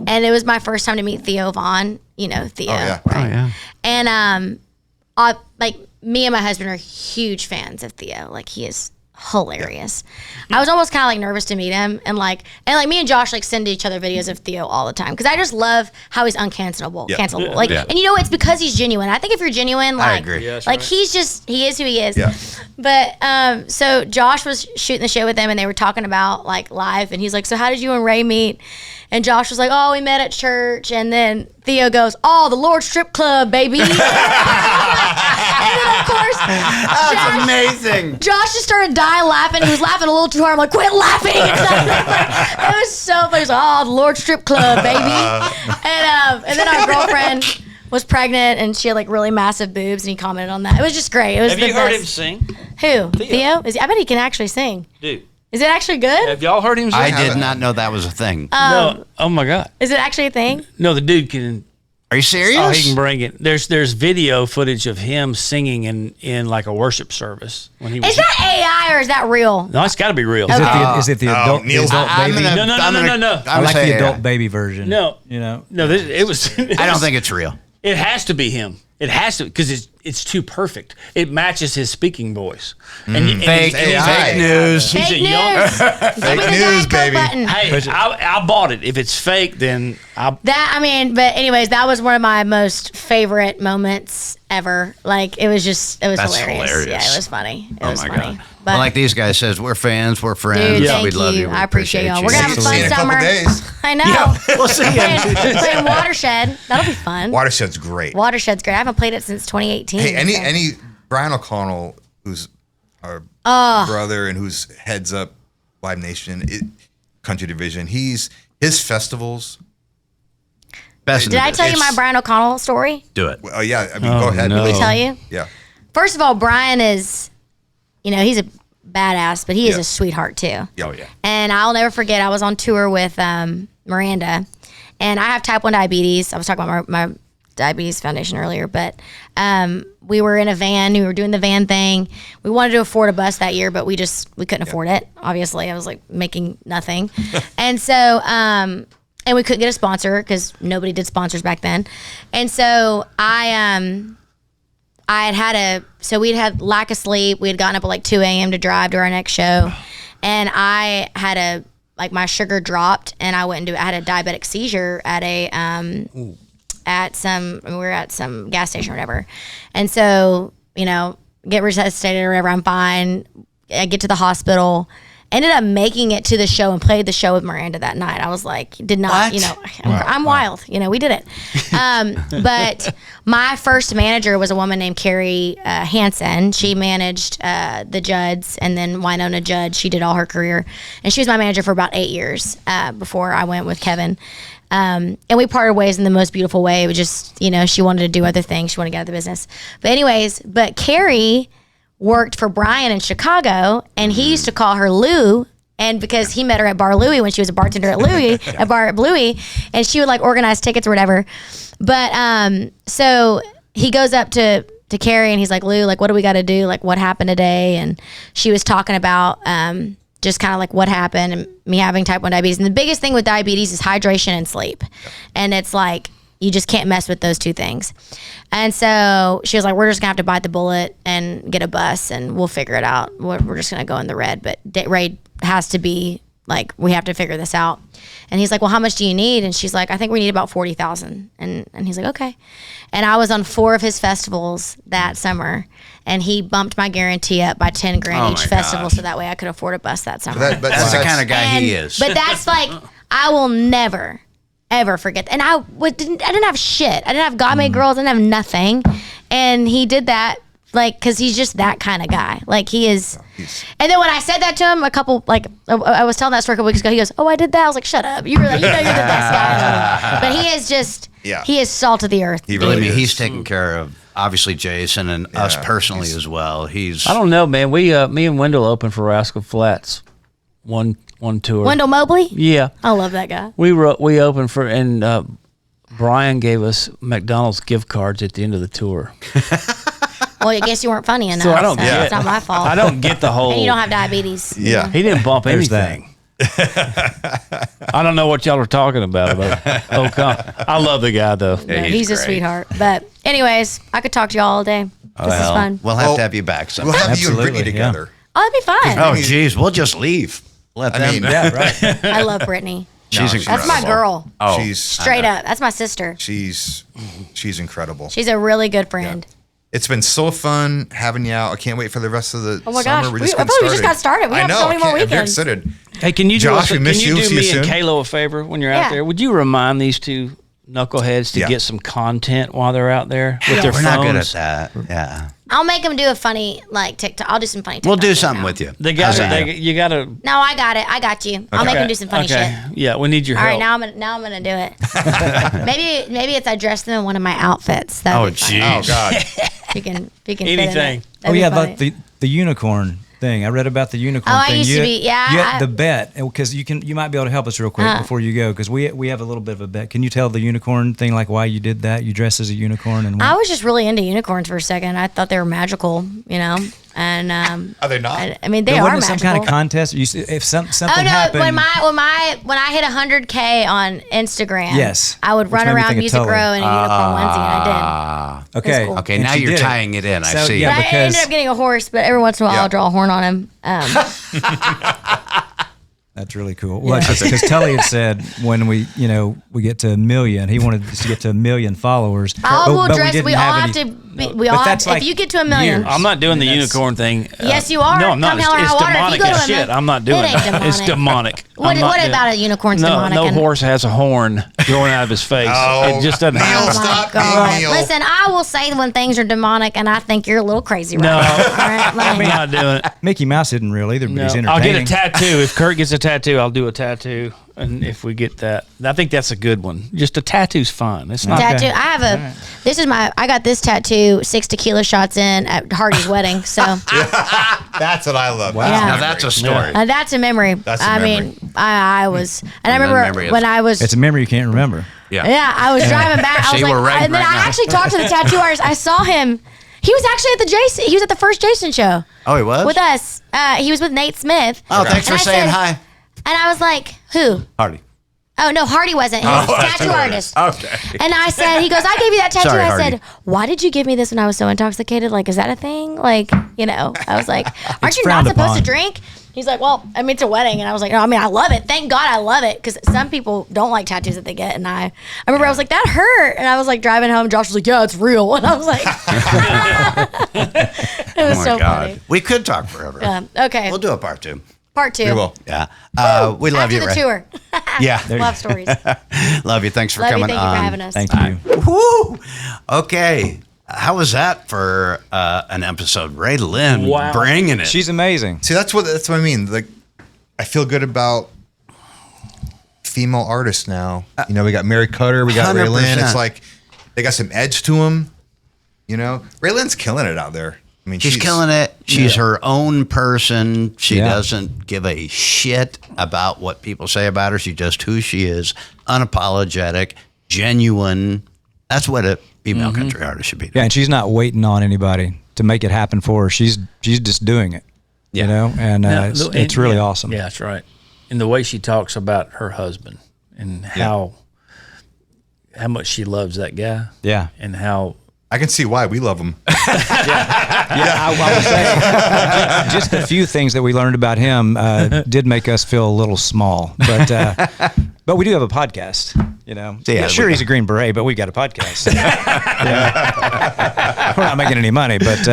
and it was my first time to meet Theo Vaughn, you know, Theo.
Oh, yeah.
Right?
Oh, yeah.
And, like, me and my husband are huge fans of Theo. Like, he is hilarious. I was almost kind of like nervous to meet him, and like me and Josh like send each other videos of Theo all the time because I just love how he's uncancelable. Cancelable. Like, and you know, it's because he's genuine. I think if you're genuine, like,
I agree.
Yeah, like he is who he is. Yeah. But so Josh was shooting the show with him, and they were talking about like live, and he's like, so how did you and Ray meet? And Josh was like, oh, we met at church. And then Theo goes, oh, the Lord Strip Club, baby. And then, of course,
that's amazing.
Josh just started dying laughing. He was laughing a little too hard. I'm like, quit laughing. It was so funny. He was like, oh, the Lord Strip Club, baby. And then our girlfriend was pregnant and she had like really massive boobs, and he commented on that. It was just great. It was
Have you heard him sing?
Who? Theo? I bet he can actually sing.
Dude.
Is it actually good?
Have y'all heard him sing?
I did not know that was a thing.
No. Oh my God.
Is it actually a thing?
No, the dude can.
Are you serious?
Oh, he can bring it. There's video footage of him singing in like a worship service when he was.
Is that AI or is that real?
No, it's got to be real.
Is it the adult,
Neil's
adult baby?
No.
I like the adult baby version.
No, it was.
I don't think it's real.
It has to be him. It has to, because it's too perfect. It matches his speaking voice.
Fake news.
Fake news.
Fake news, baby.
Hey, I bought it. If it's fake, then
but anyways, that was one of my most favorite moments ever. Like, it was hilarious. Yeah, it was funny. It was funny.
God. But like these guys says, we're fans, we're friends.
Dude, thank
love you.
I appreciate y'all. We're gonna have a fun
in a
summer.
couple days.
I know.
Yeah, we'll see you.
Playing Watershed. That'll be fun.
Watershed's great.
Watershed's great. I haven't played it since 2018.
Hey, any Brian O'Connell, who's our brother and who's heads up Live Nation Country Division, his festivals.
Best.
Did I tell you my Brian O'Connell story?
Do it.
Oh yeah, I mean, go ahead.
No.
Did we tell you?
Yeah.
First of all, Brian is, he's a badass, but he is a sweetheart too.
Oh yeah.
And I'll never forget, I was on tour with Miranda, and I have type 1 diabetes. I was talking about my diabetes foundation earlier, but we were in a van. We were doing the van thing. We wanted to afford a bus that year, but we couldn't afford it. Obviously, I was like making nothing. And so, and we couldn't get a sponsor because nobody did sponsors back then. And so we'd had lack of sleep. We had gotten up at like 2 a.m. to drive to our next show. And I had my sugar dropped, and I had a diabetic seizure at we were at some gas station or whatever. And so, get resuscitated or whatever, I'm fine. I get to the hospital. Ended up making it to the show and played the show with Miranda that night. I was like, I'm wild. We did it. But my first manager was a woman named Carrie Hansen. She managed the Judds, and then Winona Judd. She did all her career. And she was my manager for about 8 years before I went with Kevin. And we parted ways in the most beautiful way. It was just, she wanted to do other things. She wanted to get out of the business. But Carrie worked for Brian in Chicago, and he used to call her Lou, and because he met her at Bar Louie when she was a bartender at Bar Bluey, and she would like organize tickets or whatever. But so he goes up to Carrie, and he's like, Lou, like, what do we got to do? Like, what happened today? And she was talking about just kind of like what happened and me having type 1 diabetes. And the biggest thing with diabetes is hydration and sleep. And it's like, you just can't mess with those two things. And so she was like, we're just gonna have to bite the bullet and get a bus, and we'll figure it out. We're just gonna go in the red, but Ray has to be like, we have to figure this out. And he's like, well, how much do you need? And she's like, I think we need about 40,000. And he's like, okay. And I was on 4 of his festivals that summer, and he bumped my guarantee up by 10 grand each festival, so that way I could afford a bus that summer.
That's the kind of guy he is.
But that's like, I will never ever forget. And I didn't have shit. I didn't have God Made Girls. I didn't have nothing. And he did that, like, because he's just that kind of guy. Like, he is. And then when I said that to him, I was telling that story a couple weeks ago, he goes, oh, I did that. I was like, shut up. You're the best guy. But he is just, he is salt of the earth.
He really is. He's taking care of, obviously, Jason and us personally as well. I
don't know, man. Me and Wendell opened for Rascal Flatts one tour.
Wendell Mobley?
Yeah.
I love that guy.
We opened for, and Brian gave us McDonald's gift cards at the end of the tour.
Well, I guess you weren't funny enough.
So I don't get it.
It's not my fault.
I don't get the whole.
And you don't have diabetes.
Yeah.
He didn't bump anything. I don't know what y'all are talking about. I love the guy, though.
Yeah, he's a sweetheart. But anyways, I could talk to y'all all day. This is fun.
We'll have to have you back sometime.
We'll have you and Brittany together.
Oh, that'd be fun.
Oh, geez. We'll just leave. Let them.
Right.
I love Brittany.
She's incredible.
That's my girl.
Oh,
she's
straight up. That's my sister.
She's incredible.
She's a really good friend.
Yeah. It's been so fun having you out. I can't wait for the rest of the
oh my
summer.
Gosh. I thought we just got started. We have so many more weekends.
I'm excited.
Hey, can you
Josh, we miss you.
Do
See
me
you soon.
and Kayla a favor when you're out there? Would you remind these two knuckleheads to get some content while they're out there with their phones?
We're not good at that. Yeah.
I'll make him do a funny TikTok. I'll do some funny. TikTok
we'll do something with you.
You gotta.
No, I got it. I got you. Okay. I'll make him do some funny shit.
Yeah, we need your help.
All right, now I'm gonna do it. maybe it's I dressed them in one of my outfits.
Oh jeez.
Oh God.
You can
anything.
The unicorn thing. I read about the unicorn thing.
I used to be. Yeah.
You had the bet because you might be able to help us real quick before you go because we have a little bit of a bet. Can you tell the unicorn thing like why you did that? You dressed as a unicorn and.
I was just really into unicorns for a second. I thought they were magical, And
are they not?
I mean, they are magical.
Some kind of contest. If something happened.
When I hit 100K on Instagram,
yes,
I would run around Music Row in a unicorn onesie, and I did.
Okay,
cool.
Okay. Now you're tying it in. I see.
Yeah,
I ended up getting a horse, but every once in a while I'll draw a horn on him.
That's really cool. Well, because Tully had said when we get to 1 million, he wanted us to get to 1 million followers.
We all have to. If you get to 1 million,
I'm not doing the unicorn thing.
Yes, you are.
No, I'm not.
It's
demonic as shit. I'm not doing that. It's demonic.
What about a unicorn's demonic?
No horse has a horn growing out of his face. It just doesn't happen.
Stop being Neil.
Listen, I will say when things are demonic, and I think you're a little crazy. Right
No,
now.
I'm not doing it.
Mickey Mouse isn't real either, but he's entertaining.
I'll get a tattoo. If Kurt gets a tattoo, I'll do a tattoo. And if we get that, I think that's a good one. Just a tattoo's fun. It's not
tattoo. I have I got this tattoo 6 tequila shots in at Hardy's wedding. So
that's what I love.
Wow. Yeah. Now that's a story.
That's a memory. I mean, I was, and I remember when I was.
It's a memory you can't remember.
Yeah. Yeah, I was driving back. I was like, and then I actually talked to the tattoo artist. I saw him. He was actually at the Jason. He was at the first Jason show.
Oh, he was
with us. He was with Nate Smith.
Oh, thanks for saying hi.
And I was like, who?
Hardy.
Oh, no, Hardy wasn't. He was a tattoo artist.
Okay.
And I said, he goes, I gave you that tattoo.
Sorry,
I
Hardy.
said, why did you give me this when I was so intoxicated? Like, is that a thing? Like, I was like, aren't you not supposed to drink? He's like, well, I mean, it's a wedding. And I was like, no, I mean, I love it. Thank God I love it. Because some people don't like tattoos that they get. And I remember I was like, that hurt. And I was like driving home. Josh was like, yeah, it's real. And I was like, it was so funny.
We could talk forever.
Okay.
We'll do a part 2.
Part 2.
We will.
Yeah. We love you,
After the tour.
Yeah.
Love stories.
Love you. Thanks for
love
coming
you. Thank
on.
you for having us.
Thank you.
Woo! Okay. How was that for an episode? RaeLynn bringing it.
She's amazing.
See, that's what I mean. Like, I feel good about female artists now. We got Mary Cutter, we got 100%. RaeLynn. It's like they got some edge to them. RaeLynn's killing it out there. I mean,
she's killing it. She's her own person. She doesn't give a shit about what people say about her. She's just who she is, unapologetic, genuine. That's what a female country artist should be doing.
Yeah, and she's not waiting on anybody to make it happen for her. She's just doing it. And it's really awesome.
Yeah, that's right. And the way she talks about her husband and how much she loves that guy.
Yeah.
And how
I can see why we love him.
I would say just a few things that we learned about him did make us feel a little small, but we do have a podcast. Sure, he's a Green Beret, but we got a podcast. We're not making any money, but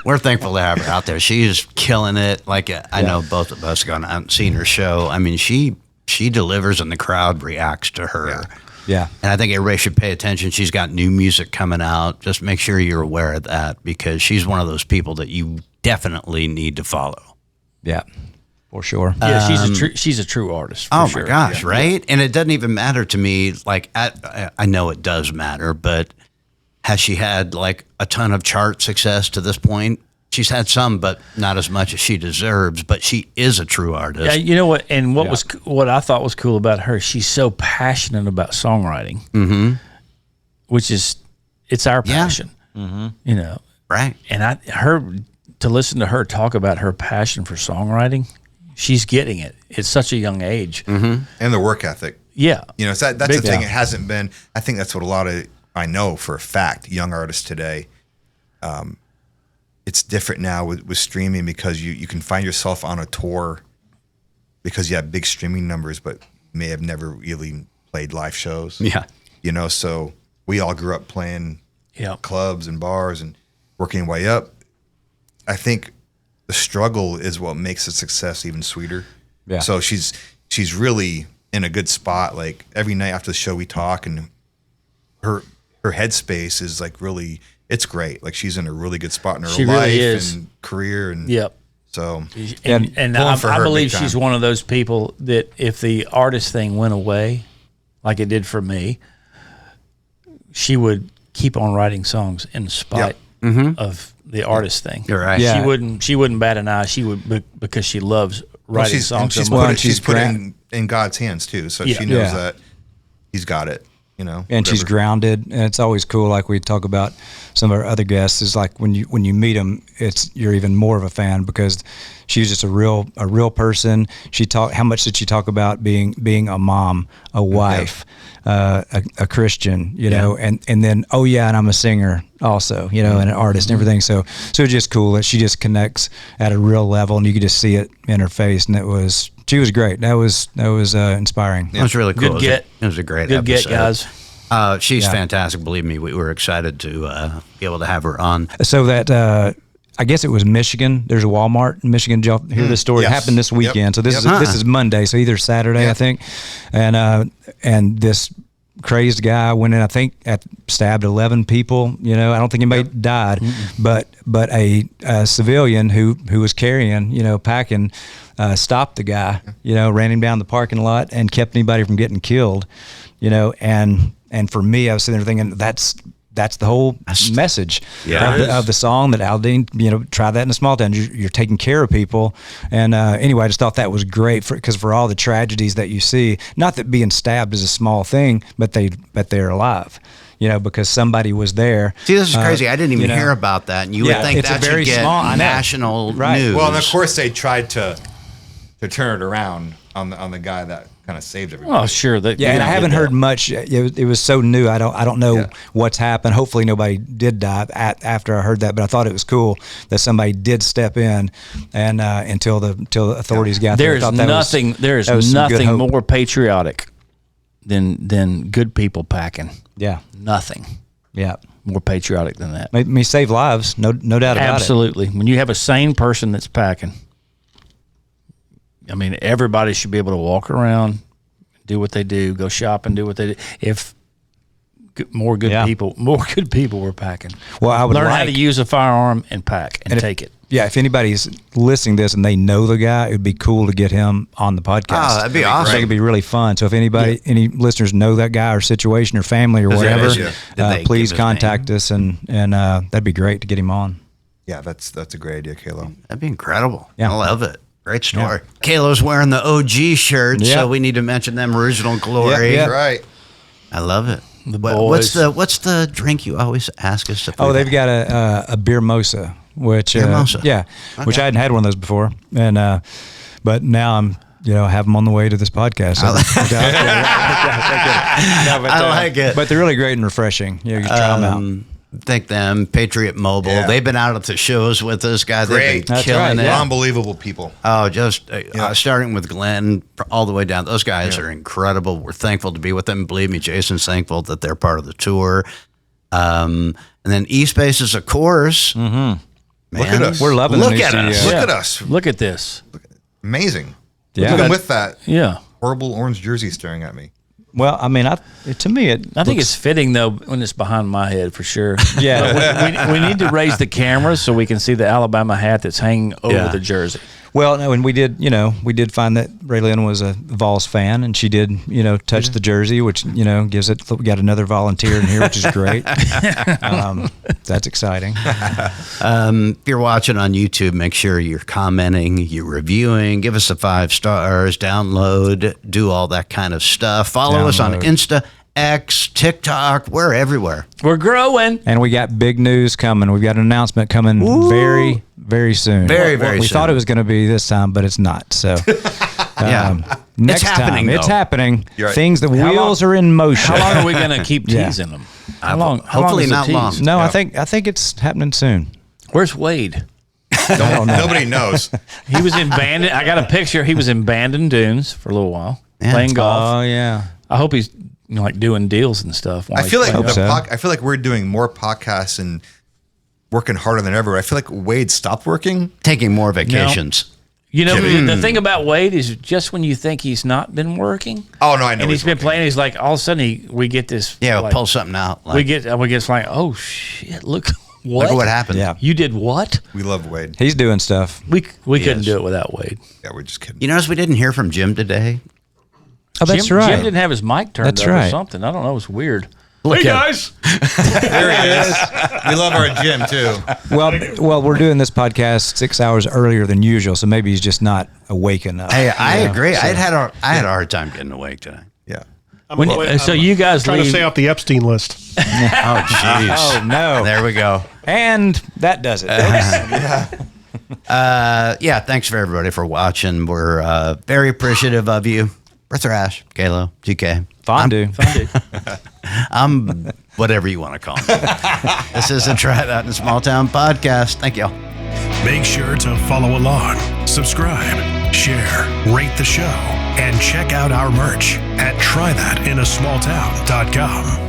we're thankful to have her out there. She's killing it. Like I know both of us gone out and seen her show. I mean, she delivers, and the crowd reacts to her.
Yeah.
And I think everybody should pay attention. She's got new music coming out. Just make sure you're aware of that because she's one of those people that you definitely need to follow.
Yeah, for sure.
Yeah, she's a true artist.
Oh my gosh, right? And it doesn't even matter to me. Like I know it does matter, but has she had like a ton of chart success to this point? She's had some, but not as much as she deserves. But she is a true artist.
Yeah, you know what? And what I thought was cool about her, she's so passionate about songwriting, which is it's our passion.
Right?
And to listen to her talk about her passion for songwriting, she's getting it. It's such a young age,
and the work ethic.
Yeah,
that's the thing. It hasn't been. I think that's what I know for a fact. Young artists today. It's different now with streaming because you can find yourself on a tour because you have big streaming numbers, but may have never really played live shows.
Yeah.
So we all grew up playing clubs and bars and working way up. I think the struggle is what makes the success even sweeter. Yeah. So she's really in a good spot. Like every night after the show we talk, and her her headspace is like really, it's great. Like she's in a really good spot in her
She
life
really is.
and career. And
Yep.
so,
and I believe she's one of those people that if the artist thing went away, like it did for me, she would keep on writing songs in spite of the artist thing.
You're right.
Yeah. She wouldn't bat an eye. She would, because she loves writing songs.
She's put it in God's hands too. So she knows that he's got it. You know,
and she's grounded, and it's always cool. Like we talk about some of our other guests, is like when you meet them, you're even more of a fan because she's just a real person. How much did she talk about being a mom, a wife, a Christian, you know, and then and I'm a singer also, you know, and an artist and everything. So it's just cool that she just connects at a real level, and you could just see it in her face, and she was great. That was inspiring.
It was really cool.
Good get.
It was a great
Good
episode.
Get, guys.
She's fantastic. Believe me, we were excited to be able to have her on.
So that I guess it was Michigan. There's a Walmart in Michigan. Did y'all hear this story? Yes. It happened this weekend. So this is Monday. So either Saturday, I think, and this crazed guy went in. I think stabbed 11 people. You know, I don't think anybody died, but a civilian who was carrying, you know, packing. Stopped the guy, you know, ran him down the parking lot and kept anybody from getting killed, you know, and for me, I was sitting there thinking that's the whole message of the song that Aldine, you know, try that in a small town. You're taking care of people. And anyway, I just thought that was great because for all the tragedies that you see, not that being stabbed is a small thing, but they're alive. You know, because somebody was there.
See, this is crazy. I didn't even hear about that. And you would think that should get national news.
Well, and of course they tried to turn it around on the guy that kind of saved everybody.
Oh, sure.
And I haven't heard much. It was so new. I don't know what's happened. Hopefully nobody did die after I heard that. But I thought it was cool that somebody did step in and until the authorities got there.
There is nothing more patriotic than good people packing.
Yeah.
Nothing.
Yeah.
More patriotic than that.
Made me save lives. No doubt about it.
Absolutely. When you have a sane person that's packing. I mean, everybody should be able to walk around, do what they do, go shop and do what they do. If more good people were packing. Well, I would learn how to use a firearm and pack and take it.
Yeah, if anybody's listening to this and they know the guy, it would be cool to get him on the podcast.
Oh, that'd be awesome.
I think it'd be really fun. So if any listeners know that guy or situation or family or whatever, please contact us and that'd be great to get him on.
Yeah, that's a great idea, Kalo.
That'd be incredible. Yeah. I love it. Great story. Yeah. Kalo's wearing the OG shirt, so we need to mention them. Original Glory.
Yeah, right.
I love it.
The boys.
What's the drink you always ask us to?
They've got a beer mosa, which which I hadn't had one of those before, and but now I'm. You know, have them on the way to this podcast. So
I like it.
But they're really great and refreshing. You can try them out.
Thank them, Patriot Mobile. Yeah. They've been out at the shows with us, guys. They've been killing it.
Unbelievable people.
Oh, just starting with Glenn all the way down. Those guys are incredible. We're thankful to be with them. Believe me, Jason's thankful that they're part of the tour. And then Espaces, of course.
Mm-hmm.
Look at us.
We're loving
Look at us.
Look at us.
Look at this.
Amazing.
Yeah.
Even with that
horrible
orange jersey staring at me.
Well, I mean, to me, I
think it's fitting though when it's behind my head for sure.
Yeah,
we need to raise the camera so we can see the Alabama hat that's hanging over the jersey.
Well, no, and we did find that RaeLynn was a Vols fan, and she did, touch the jersey, which, gives it. We got another volunteer in here, which is great. That's exciting.
If you're watching on YouTube, make sure you're commenting, you're reviewing, give us the 5 stars, download, do all that kind of stuff. Follow us on Insta, X, TikTok. We're everywhere.
We're growing.
And we got big news coming. We've got an announcement coming very, very soon.
Very soon.
We thought it was going to be this time, but it's not. So,
it's
next
happening.
It's happening.
Right.
Things, the wheels are in motion.
How long are we going to keep teasing them? How long?
Hopefully not long.
No, I think it's happening soon.
Where's Wade?
Nobody knows.
He was in Bandon. I got a picture. He was in Bandon Dunes for a little while playing golf.
Oh yeah.
I hope he's doing deals and stuff.
I feel like we're doing more podcasts and working harder than ever. I feel like Wade stopped working,
taking more vacations.
You know, the thing about Wade is just when you think he's not been working.
Oh no, I know.
And he's been playing. He's like, all of a sudden we get this.
Yeah, we'll pull something out.
Like, we get like, oh shit! Look
what happened.
Yeah,
you did what?
We love Wade.
He's doing stuff.
We couldn't do it without Wade.
Yeah, we're just kidding.
You notice we didn't hear from Jim today.
Oh, that's right.
Jim didn't have his mic turned up or something. I don't know. It was weird.
Hey guys, there he is. We love our Jim too.
Well, we're doing this podcast 6 hours earlier than usual, so maybe he's just not awake enough.
Hey, I agree. So, I had a hard time getting awake today.
Yeah.
So you guys
trying to stay off the Epstein list.
Oh jeez.
Oh no.
There we go.
And that does it.
Yeah. Thanks for everybody for watching. We're very appreciative of you. We're Thrash, Kalo, GK.
Fondue.
I'm whatever you want to call me. This is a Try That in a Small Town podcast. Thank y'all.
Make sure to follow along, subscribe, share, rate the show, and check out our merch at trythatinasmalltown.com.